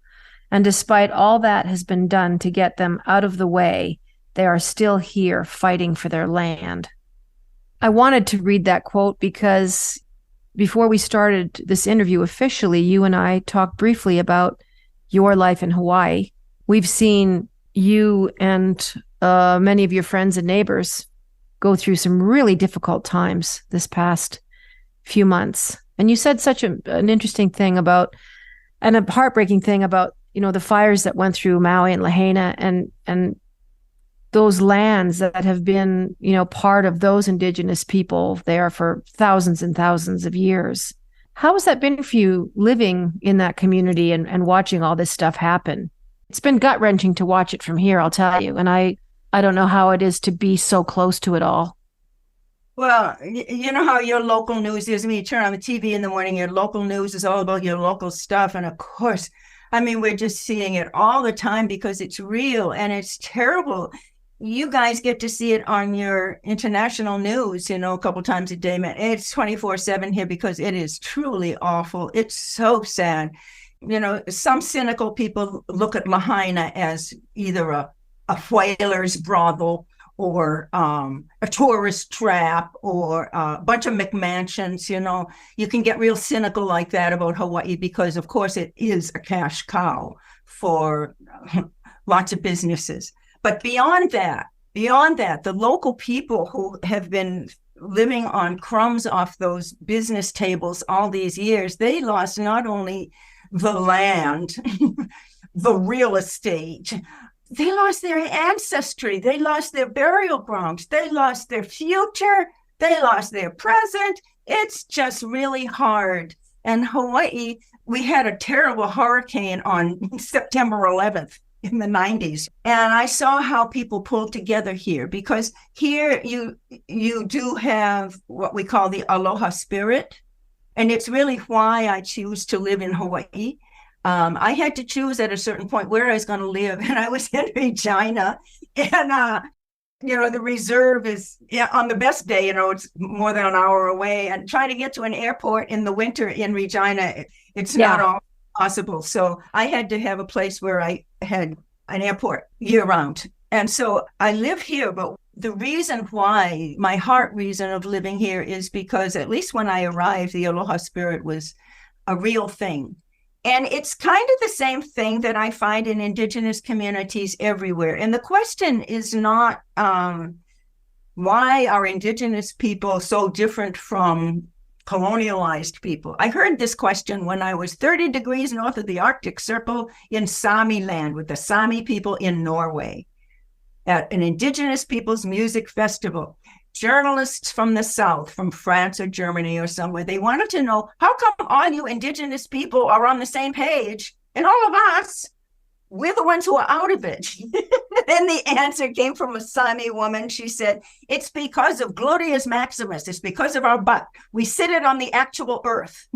And despite all that has been done to get them out of the way, they are still here fighting for their land. I wanted to read that quote because before we started this interview officially, you and I talked briefly about your life in Hawaii. We've seen you and many of your friends and neighbors go through some really difficult times this past few months. And you said such an interesting thing about, and a heartbreaking thing about, the fires that went through Maui and Lahaina and those lands that have been, part of those Indigenous people there for thousands and thousands of years. How has that been for you living in that community and watching all this stuff happen? It's been gut-wrenching to watch it from here, I'll tell you. And I don't know how it is to be so close to it all. Well, you know how your local news is. When you turn on the TV in the morning, your local news is all about your local stuff. And of course, we're just seeing it all the time because it's real and it's terrible. You guys get to see it on your international news, a couple times a day, man. It's 24/7 here because it is truly awful. It's so sad. Some cynical people look at Lahaina as either a whaler's brothel or a tourist trap or a bunch of McMansions. You can get real cynical like that about Hawaii because, of course, it is a cash cow for lots of businesses. But beyond that, the local people who have been living on crumbs off those business tables all these years, they lost not only the land, the real estate, they lost their ancestry, they lost their burial grounds, they lost their future, they lost their present. It's just really hard. And Hawaii, we had a terrible hurricane on September 11th. In the 90s. And I saw how people pulled together here because here you do have what we call the aloha spirit. And it's really why I choose to live in Hawaii. I had to choose at a certain point where I was going to live. And I was in Regina. And, the reserve is on the best day, it's more than an hour away. And trying to get to an airport in the winter in Regina, it's not all possible. So I had to have a place where I had an airport year round. And so I live here, but the reason why, my heart reason of living here is because at least when I arrived, the aloha spirit was a real thing. And it's kind of the same thing that I find in Indigenous communities everywhere. And the question is not Why are Indigenous people so different from colonialized people? I heard this question when I was 30 degrees north of the Arctic Circle in Sami land with the Sami people in Norway at an Indigenous Peoples Music Festival. Journalists from the South, from France or Germany or somewhere, they wanted to know, how come all you Indigenous people are on the same page and all of us, we're the ones who are out of it? Then the answer came from a Sami woman. She said, it's because of Glorious Maximus. It's because of our butt. We sit it on the actual earth.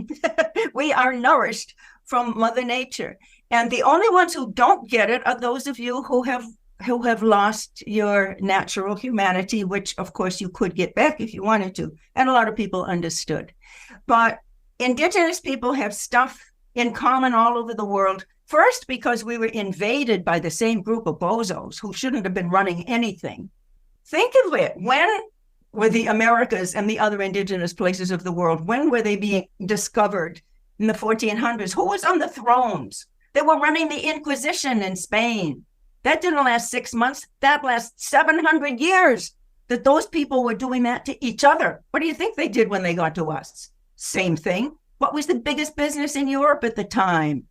We are nourished from Mother Nature. And the only ones who don't get it are those of you who have lost your natural humanity, which of course you could get back if you wanted to. And a lot of people understood. But Indigenous people have stuff in common all over the world. First, because we were invaded by the same group of bozos who shouldn't have been running anything. Think of it. When were the Americas and the other Indigenous places of the world, when were they being discovered in the 1400s? Who was on the thrones? They were running the Inquisition in Spain. That didn't last 6 months. That lasted 700 years that those people were doing that to each other. What do you think they did when they got to us? Same thing. What was the biggest business in Europe at the time?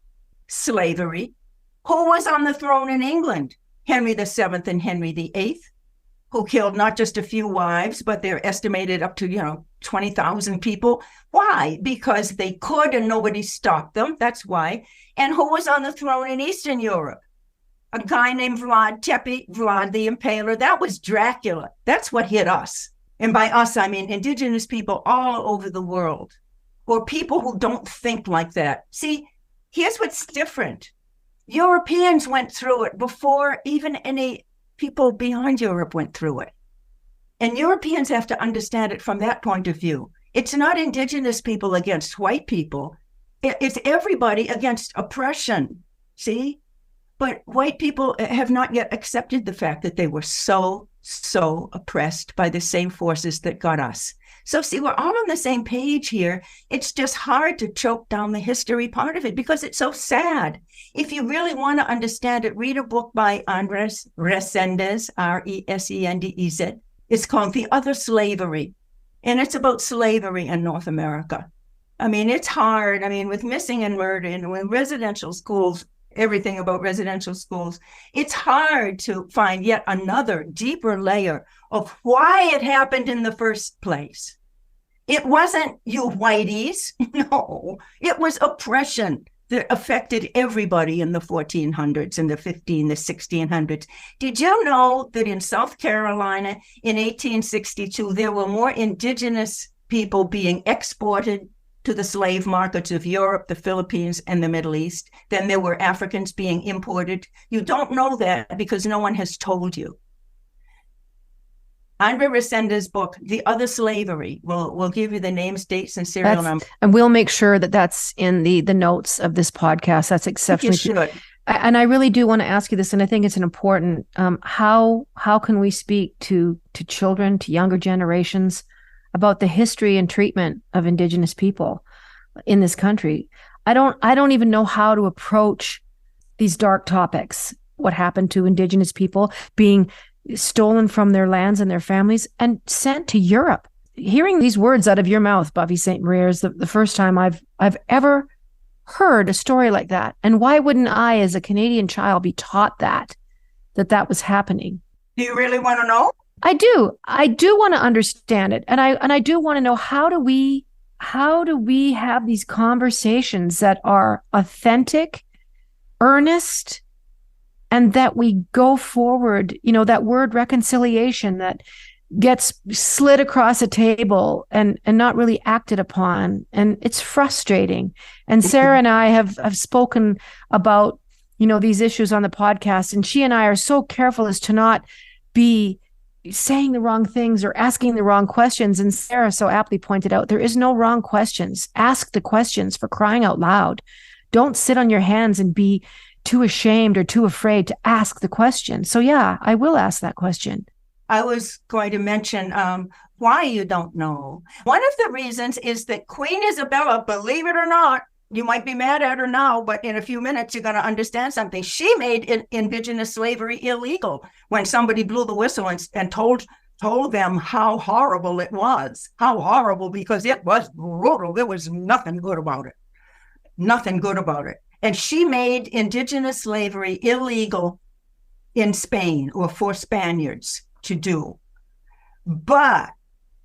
Slavery. Who was on the throne in England? Henry VII and Henry VIII, who killed not just a few wives, but they're estimated up to, 20,000 people. Why? Because they could and nobody stopped them. That's why. And who was on the throne in Eastern Europe? A guy named Vlad Tepes, Vlad the Impaler. That was Dracula. That's what hit us. And by us, I mean Indigenous people all over the world, or people who don't think like that. See, here's what's different. Europeans went through it before even any people beyond Europe went through it. And Europeans have to understand it from that point of view. It's not Indigenous people against white people. It's everybody against oppression. See? But white people have not yet accepted the fact that they were so oppressed by the same forces that got us. So see, we're all on the same page here. It's just hard to choke down the history part of it because it's so sad. If you really want to understand it, read a book by Andrés Reséndez, Resendez. It's called The Other Slavery. And it's about slavery in North America. I mean, it's hard. I mean, with missing and murder and with residential schools, everything about residential schools, it's hard to find yet another deeper layer of why it happened in the first place. It wasn't you whiteys. No, it was oppression that affected everybody in the 1400s and the 1600s. Did you know that in South Carolina in 1862, there were more Indigenous people being exported to the slave markets of Europe, the Philippines, and the Middle East than there were Africans being imported? You don't know that because no one has told you. Andrea Reséndez's book, The Other Slavery, will give you the names, dates, and serial number. And we'll make sure that that's in the notes of this podcast. That's exceptionally should. And I really do want to ask you this, and I think it's an important, how can we speak to children, to younger generations about the history and treatment of Indigenous people in this country? I don't even know how to approach these dark topics. What happened to Indigenous people being stolen from their lands and their families and sent to Europe. Hearing these words out of your mouth, Buffy Sainte-Marie, is the first time I've ever heard a story like that. And why wouldn't I, as a Canadian child, be taught that was happening? Do you really want to know? I do. I do want to understand it. And I do want to know, how do we have these conversations that are authentic, earnest, and that we go forward, that word reconciliation that gets slid across a table and not really acted upon. And it's frustrating. And Sarah and I have spoken about, these issues on the podcast, and she and I are so careful as to not be saying the wrong things or asking the wrong questions. And Sarah so aptly pointed out, there is no wrong questions. Ask the questions, for crying out loud. Don't sit on your hands and be too ashamed or too afraid to ask the question. So yeah, I will ask that question. I was going to mention why you don't know. One of the reasons is that Queen Isabella, believe it or not, you might be mad at her now, but in a few minutes, you're going to understand something. She made Indigenous slavery illegal when somebody blew the whistle and told told them how horrible it was. How horrible, because it was brutal. There was nothing good about it. Nothing good about it. And she made indigenous slavery illegal in Spain, or for Spaniards to do. But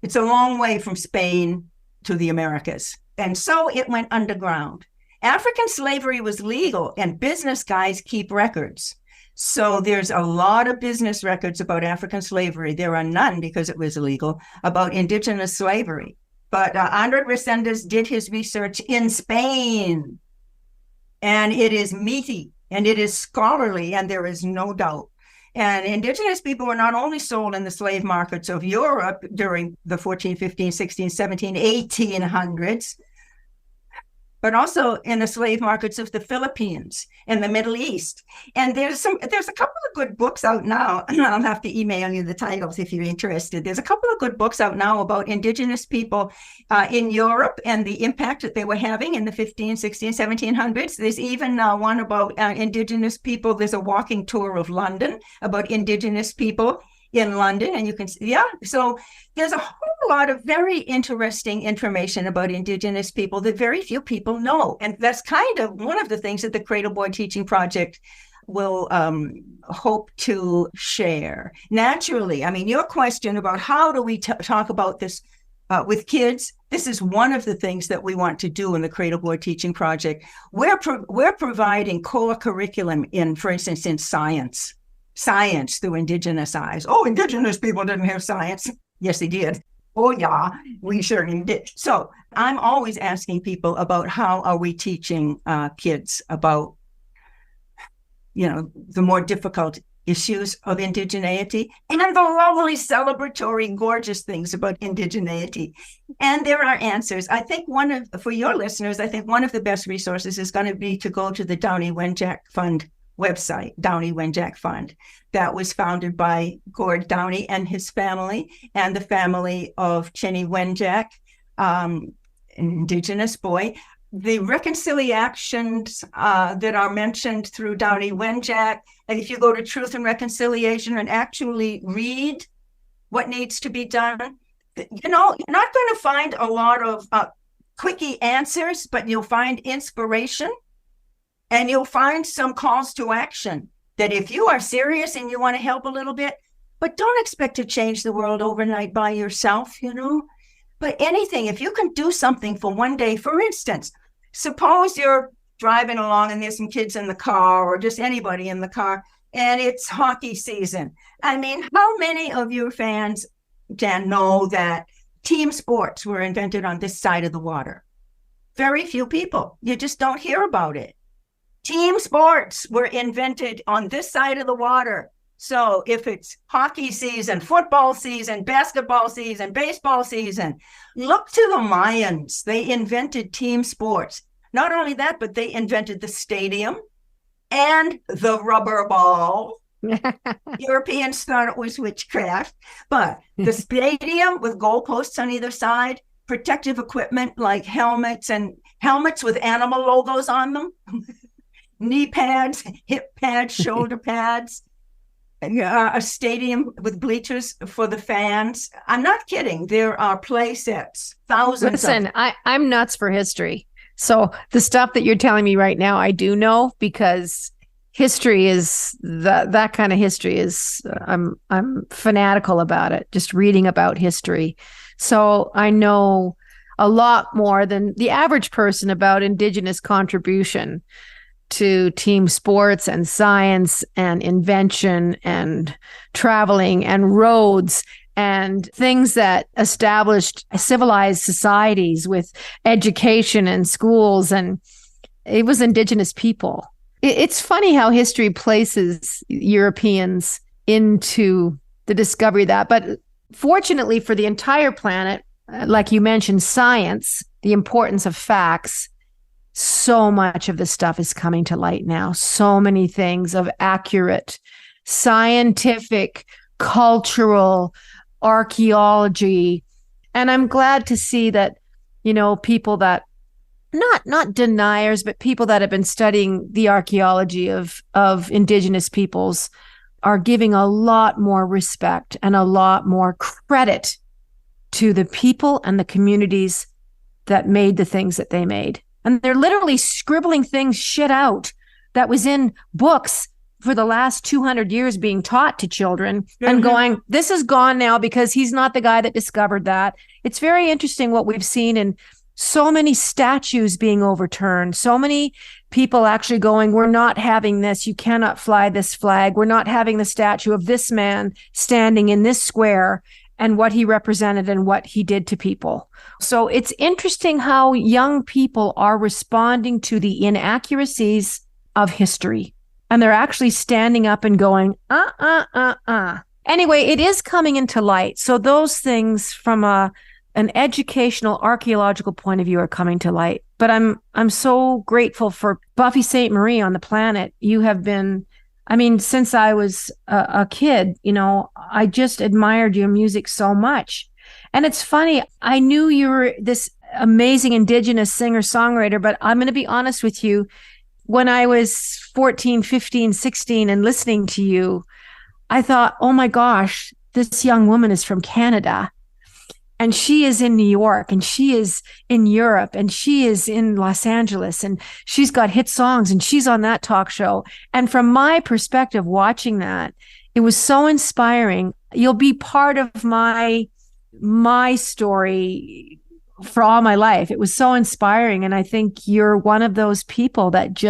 it's a long way from Spain to the Americas. And so it went underground. African slavery was legal, and business guys keep records. So there's a lot of business records about African slavery. There are none, because it was illegal, about indigenous slavery. But Andrés Reséndez did his research in Spain. And it is meaty, and it is scholarly, and there is no doubt. And indigenous people were not only sold in the slave markets of Europe during the 14, 15, 16, 17, 1800s, but also in the slave markets of the Philippines and the Middle East. And there's a couple of good books out now. I'll have to email you the titles if you're interested. There's a couple of good books out now about indigenous people in Europe and the impact that they were having in the 15, 16, 1700s. There's even one about indigenous people. There's a walking tour of London about indigenous people in London, and you can see, so there's a whole lot of very interesting information about indigenous people that very few people know. And that's kind of one of the things that the Cradle Boy Teaching Project will hope to share. Naturally, I mean, your question about how do we talk about this with kids, this is one of the things that we want to do in the Cradle Boy Teaching Project. We're providing core curriculum in, for instance, in science through indigenous eyes. Oh, indigenous people didn't have science. Yes, they did. Oh, yeah, we certainly did. So I'm always asking people about how are we teaching kids about, the more difficult issues of indigeneity and the lovely celebratory, gorgeous things about indigeneity. And there are answers. I think for your listeners, I think one of the best resources is going to be to go to the Downie Wenjack Fund website, Downie Wenjack Fund, that was founded by Gord Downie and his family, and the family of Chanie Wenjack, an indigenous boy. The reconciliations that are mentioned through Downie Wenjack, and if you go to Truth and Reconciliation and actually read what needs to be done, you're not going to find a lot of quickie answers, but you'll find inspiration. And you'll find some calls to action that if you are serious and you want to help a little bit, but don't expect to change the world overnight by yourself, But anything, if you can do something for one day, for instance, suppose you're driving along and there's some kids in the car or just anybody in the car, and it's hockey season. I mean, how many of your fans, Jann, know that team sports were invented on this side of the water? Very few people. You just don't hear about it. Team sports were invented on this side of the water. So if it's hockey season, football season, basketball season, baseball season, look to the Mayans. They invented team sports. Not only that, but they invented the stadium and the rubber ball. Europeans thought it was witchcraft, but the stadium with goalposts on either side, protective equipment like helmets with animal logos on them. Knee pads, hip pads, shoulder pads, a stadium with bleachers for the fans. I'm not kidding. There are play sets, thousands. Listen, I'm nuts for history. So the stuff that you're telling me right now, I do know, because history is that kind of history is, I'm fanatical about it, just reading about history. So I know a lot more than the average person about Indigenous contribution to team sports and science and invention and traveling and roads and things that established civilized societies with education and schools. And it was Indigenous people. It's funny how history places Europeans into the discovery of that. But fortunately for the entire planet, like you mentioned, science, the importance of facts, so much of this stuff is coming to light now. So many things of accurate, scientific, cultural, archaeology. And I'm glad to see that, people that, not deniers, but people that have been studying the archaeology of Indigenous peoples are giving a lot more respect and a lot more credit to the people and the communities that made the things that they made. And they're literally scribbling shit out that was in books for the last 200 years being taught to children and going, this is gone now because he's not the guy that discovered that. It's very interesting what we've seen in so many statues being overturned, so many people actually going, we're not having this. You cannot fly this flag. We're not having the statue of this man standing in this square and what he represented and what he did to people. So it's interesting how young people are responding to the inaccuracies of history. And they're actually standing up and going, Anyway, it is coming into light. So those things from an educational, archaeological point of view are coming to light. But I'm so grateful for Buffy Sainte-Marie on the planet. You have been, since I was a kid, I just admired your music so much. And it's funny, I knew you were this amazing Indigenous singer-songwriter, but I'm going to be honest with you. When I was 14, 15, 16 and listening to you, I thought, oh my gosh, this young woman is from Canada. And she is in New York, and she is in Europe, and she is in Los Angeles, and she's got hit songs, and she's on that talk show. And from my perspective, watching that, it was so inspiring. You'll be part of my story for all my life. It was so inspiring. And I think you're one of those people that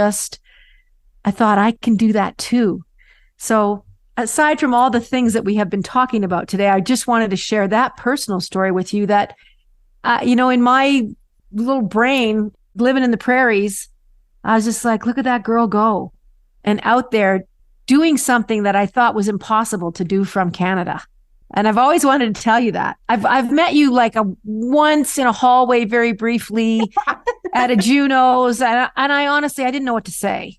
I thought I can do that too. So aside from all the things that we have been talking about today, I just wanted to share that personal story with you that, in my little brain, living in the prairies, I was just like, look at that girl go. And out there doing something that I thought was impossible to do from Canada. And I've always wanted to tell you that. I've met you like once in a hallway very briefly at a Juno's. And I honestly, I didn't know what to say.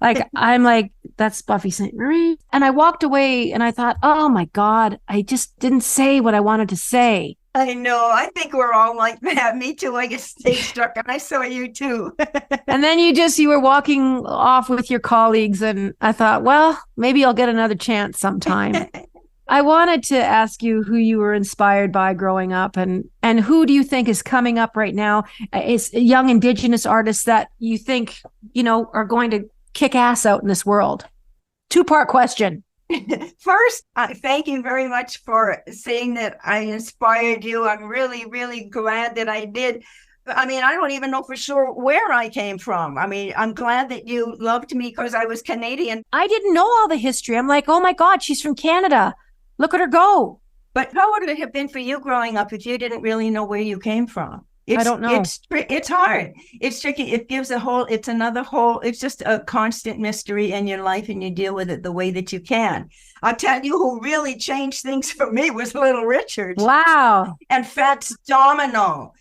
I'm like, that's Buffy Sainte-Marie. And I walked away and I thought, oh my God, I just didn't say what I wanted to say. I know. I think we're all like that. Me too. I get stage struck, and I saw you too. And then you were walking off with your colleagues, and I thought, well, maybe I'll get another chance sometime. I wanted to ask you who you were inspired by growing up, and who do you think is coming up right now? Is young Indigenous artists that you think, are going to kick ass out in this world? Two-part question. First, thank you very much for saying that I inspired you. I'm really, really glad that I did. I don't even know for sure where I came from. I'm glad that you loved me because I was Canadian. I didn't know all the history. I'm like, oh my God, she's from Canada. Look at her go. But how would it have been for you growing up if you didn't really know where you came from? I don't know. It's hard. It's tricky. It gives it's just a constant mystery in your life, and you deal with it the way that you can. I'll tell you who really changed things for me was Little Richard. Wow. And Fats Domino.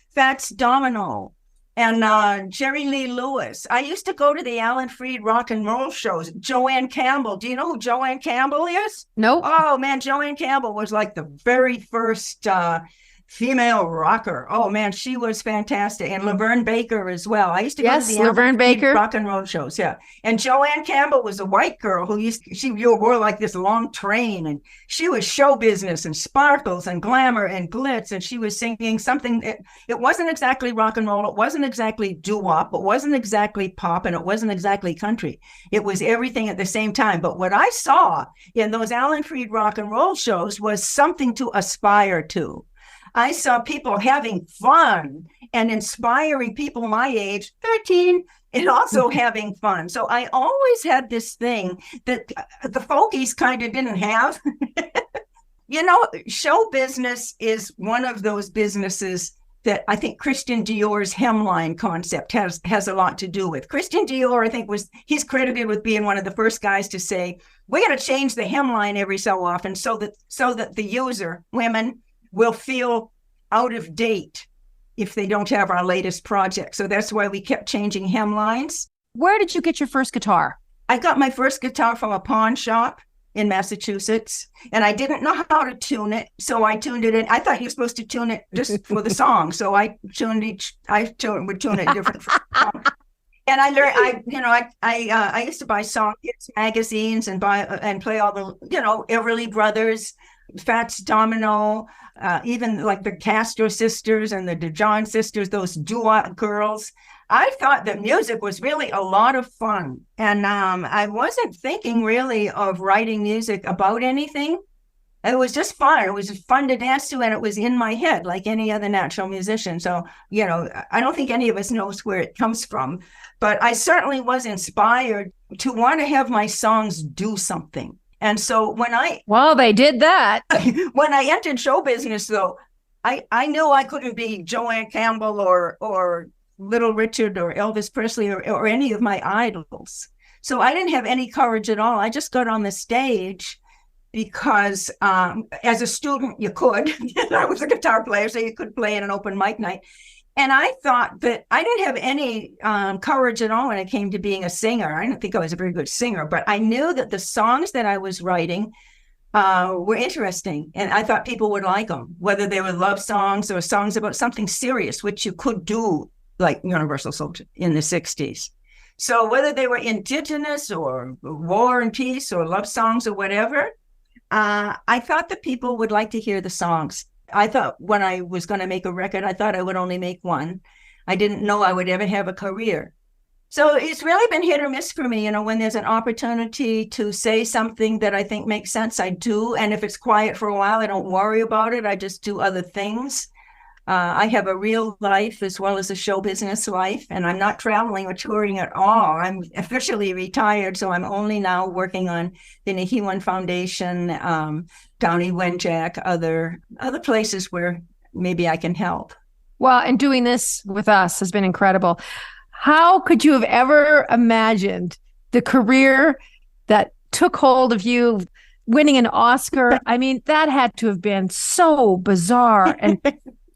And Jerry Lee Lewis. I used to go to the Alan Freed rock and roll shows. Joanne Campbell. Do you know who Joanne Campbell is? Nope. Oh, man, Joanne Campbell was like the very first female rocker. Oh, man, she was fantastic. And Laverne Baker as well. I used to go to the Laverne Baker rock and roll shows. Yeah. And Joanne Campbell was a white girl who she wore like this long train, and she was show business and sparkles and glamour and glitz. And she was singing something. It wasn't exactly rock and roll. It wasn't exactly doo-wop. It wasn't exactly pop, and it wasn't exactly country. It was everything at the same time. But what I saw in those Alan Freed rock and roll shows was something to aspire to. I saw people having fun and inspiring people my age, 13, and also having fun. So I always had this thing that the folkies kind of didn't have. Show business is one of those businesses that I think Christian Dior's hemline concept has a lot to do with. Christian Dior, I think, he's credited with being one of the first guys to say, we got to change the hemline every so often so that the user, women, will feel out of date if they don't have our latest project. So that's why we kept changing hemlines. Where did you get your first guitar? I got my first guitar from a pawn shop in Massachusetts, and I didn't know how to tune it, so I tuned it in. I thought you were supposed to tune it just for the song, so I would tune it different. And I learned, I used to buy song hits magazines and play all the, Everly Brothers, Fats Domino, even like the Castro sisters and the DeJohn sisters, those doo-wop girls. I thought that music was really a lot of fun. And I wasn't thinking really of writing music about anything. It was just fun. It was fun to dance to, and it was in my head like any other natural musician. So, I don't think any of us knows where it comes from, but I certainly was inspired to want to have my songs do something. And so well, they did that. When I entered show business, though, I knew I couldn't be Joanne Campbell or Little Richard or Elvis Presley or any of my idols. So I didn't have any courage at all. I just got on the stage because as a student, you could. I was a guitar player, so you could play in an open mic night. And I thought that I didn't have any courage at all when it came to being a singer. I didn't think I was a very good singer, but I knew that the songs that I was writing were interesting. And I thought people would like them, whether they were love songs or songs about something serious, which you could do like Universal Soldier in the 60s. So whether they were Indigenous or war and peace or love songs or whatever, I thought that people would like to hear the songs. I thought when I was going to make a record, I thought I would only make one. I didn't know I would ever have a career. So it's really been hit or miss for me. When there's an opportunity to say something that I think makes sense, I do. And if it's quiet for a while, I don't worry about it. I just do other things. I have a real life as well as a show business life, and I'm not traveling or touring at all. I'm officially retired, so I'm only now working on the Nahiwan Foundation, Downie, Wenjack, other places where maybe I can help. Well, and doing this with us has been incredible. How could you have ever imagined the career that took hold of you, winning an Oscar? I mean, that had to have been so bizarre. And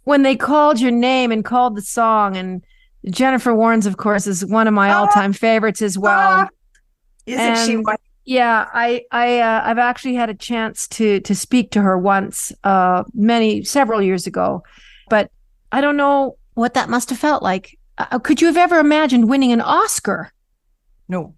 when they called your name and called the song, and Jennifer Warnes, of course, is one of my all-time favorites as well. Isn't she? Yeah, I've actually had a chance to speak to her once, several years ago, but I don't know what that must have felt like. Could you have ever imagined winning an Oscar? No,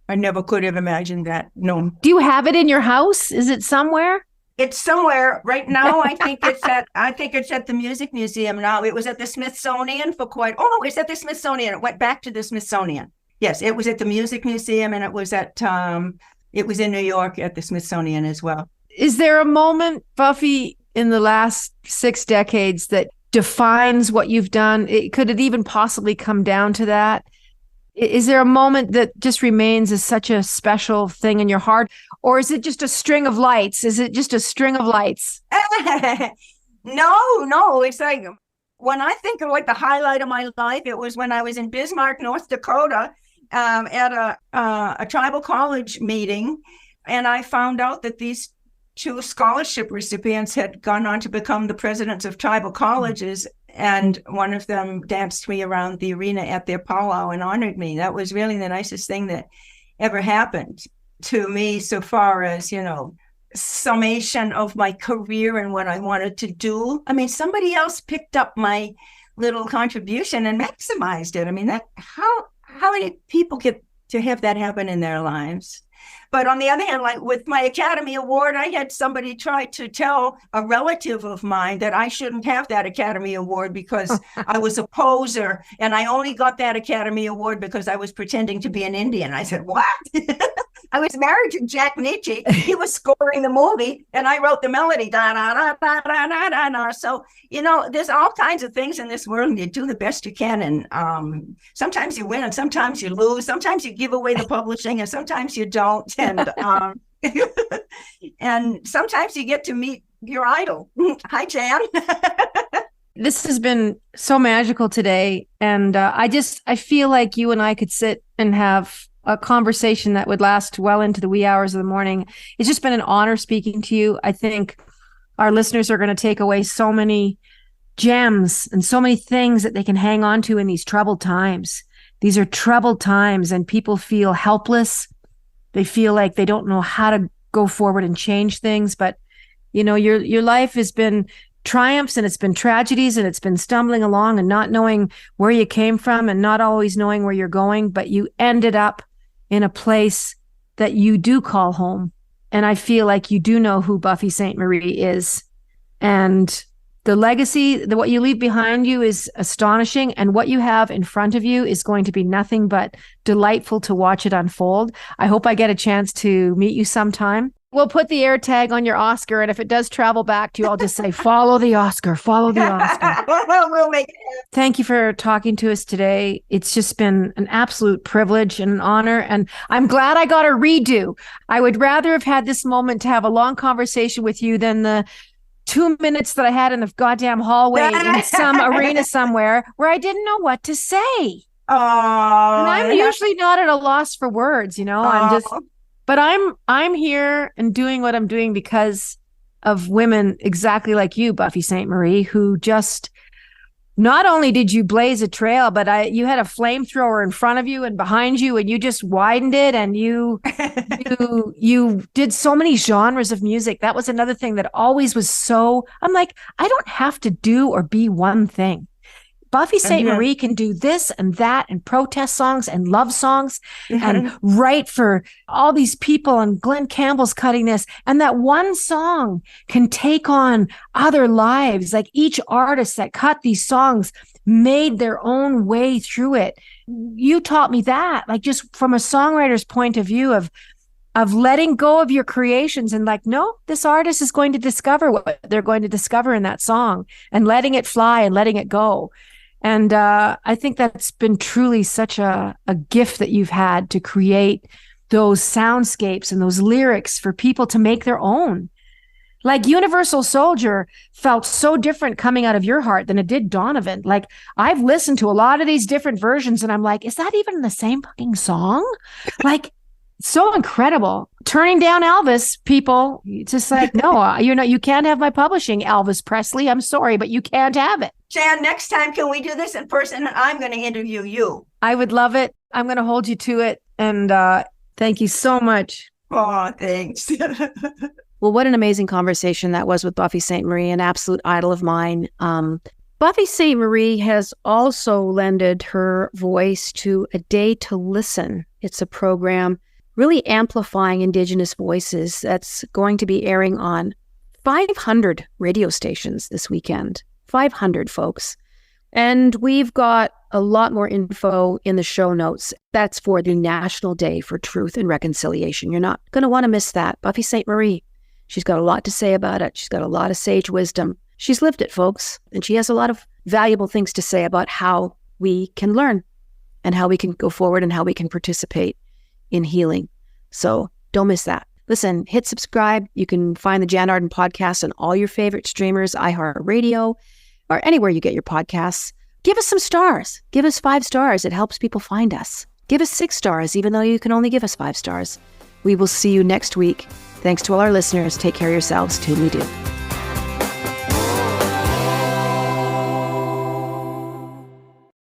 I never could have imagined that. No. Do you have it in your house? Is it somewhere? It's somewhere right now. I think it's at the Music Museum now. It was at the Smithsonian it's at the Smithsonian. It went back to the Smithsonian. Yes, it was at the Music Museum, and it was in New York at the Smithsonian as well. Is there a moment, Buffy, in the last 6 decades that defines what you've done? Could it even possibly come down to that? Is there a moment that just remains as such a special thing in your heart? Or is it just a string of lights? No. It's like when I think of like the highlight of my life, it was when I was in Bismarck, North Dakota, at a tribal college meeting. And I found out that these 2 scholarship recipients had gone on to become the presidents of tribal colleges. And one of them danced me around the arena at their powwow and honored me. That was really the nicest thing that ever happened to me, so far as, summation of my career and what I wanted to do. I mean, somebody else picked up my little contribution and maximized it. I mean, how many people get to have that happen in their lives? But on the other hand, like with my Academy Award, I had somebody try to tell a relative of mine that I shouldn't have that Academy Award because I was a poser, and I only got that Academy Award because I was pretending to be an Indian. I said, what? I was married to Jack Nitzsche. He was scoring the movie, and I wrote the melody. Da, da, da, da, da, da, da, da. So, there's all kinds of things in this world, and you do the best you can. And sometimes you win, and sometimes you lose. Sometimes you give away the publishing, and sometimes you don't. And and sometimes you get to meet your idol. Hi, Jann. This has been so magical today. And I feel like you and I could sit and have a conversation that would last well into the wee hours of the morning. It's just been an honor speaking to you. I think our listeners are going to take away so many gems and so many things that they can hang on to in these troubled times. These are troubled times, and people feel helpless. They feel like they don't know how to go forward and change things. But, your life has been triumphs and it's been tragedies and it's been stumbling along and not knowing where you came from and not always knowing where you're going, but you ended up in a place that you do call home. And I feel like you do know who Buffy Sainte-Marie is. And the legacy, what you leave behind you is astonishing. And what you have in front of you is going to be nothing but delightful to watch it unfold. I hope I get a chance to meet you sometime. We'll put the air tag on your Oscar. And if it does travel back to you, I'll just say, follow the Oscar, follow the Oscar. We'll make it happen. Thank you for talking to us today. It's just been an absolute privilege and an honor. And I'm glad I got a redo. I would rather have had this moment to have a long conversation with you than the 2 minutes that I had in the goddamn hallway in some arena somewhere where I didn't know what to say. Oh, and I'm usually not at a loss for words, but I'm here and doing what I'm doing because of women exactly like you, Buffy Sainte-Marie, who just not only did you blaze a trail, but you had a flamethrower in front of you and behind you, and you just widened it, and you did so many genres of music. That was another thing that always was so, I'm like, I don't have to do or be one thing. Buffy Sainte-Marie can do this and that and protest songs and love songs and write for all these people, and Glenn Campbell's cutting this. And that one song can take on other lives. Like each artist that cut these songs made their own way through it. You taught me that, like just from a songwriter's point of view of letting go of your creations and like, no, this artist is going to discover what they're going to discover in that song and letting it fly and letting it go. And I think that's been truly such a gift that you've had to create those soundscapes and those lyrics for people to make their own. Like Universal Soldier felt so different coming out of your heart than it did Donovan. Like I've listened to a lot of these different versions and I'm like, is that even the same fucking song? Like, so incredible. Turning down Elvis, people. It's just like, no, you can't have my publishing, Elvis Presley. I'm sorry, but you can't have it. Jann, next time, can we do this in person? And I'm going to interview you. I would love it. I'm going to hold you to it. And thank you so much. Oh, thanks. Well, what an amazing conversation that was with Buffy Sainte-Marie, an absolute idol of mine. Buffy Sainte-Marie has also lended her voice to A Day to Listen. It's a program really amplifying Indigenous voices that's going to be airing on 500 radio stations this weekend. 500, folks. And we've got a lot more info in the show notes. That's for the National Day for Truth and Reconciliation. You're not going to want to miss that. Buffy Sainte-Marie, she's got a lot to say about it. She's got a lot of sage wisdom. She's lived it, folks. And she has a lot of valuable things to say about how we can learn and how we can go forward and how we can participate in healing. So don't miss that. Listen, hit subscribe. You can find the Jann Arden podcast on all your favorite streamers, iHeartRadio, or anywhere you get your podcasts. Give us some stars. Give us 5 stars. It helps people find us. Give us 6 stars, even though you can only give us 5 stars. We will see you next week. Thanks to all our listeners. Take care of yourselves. Toodly-doo.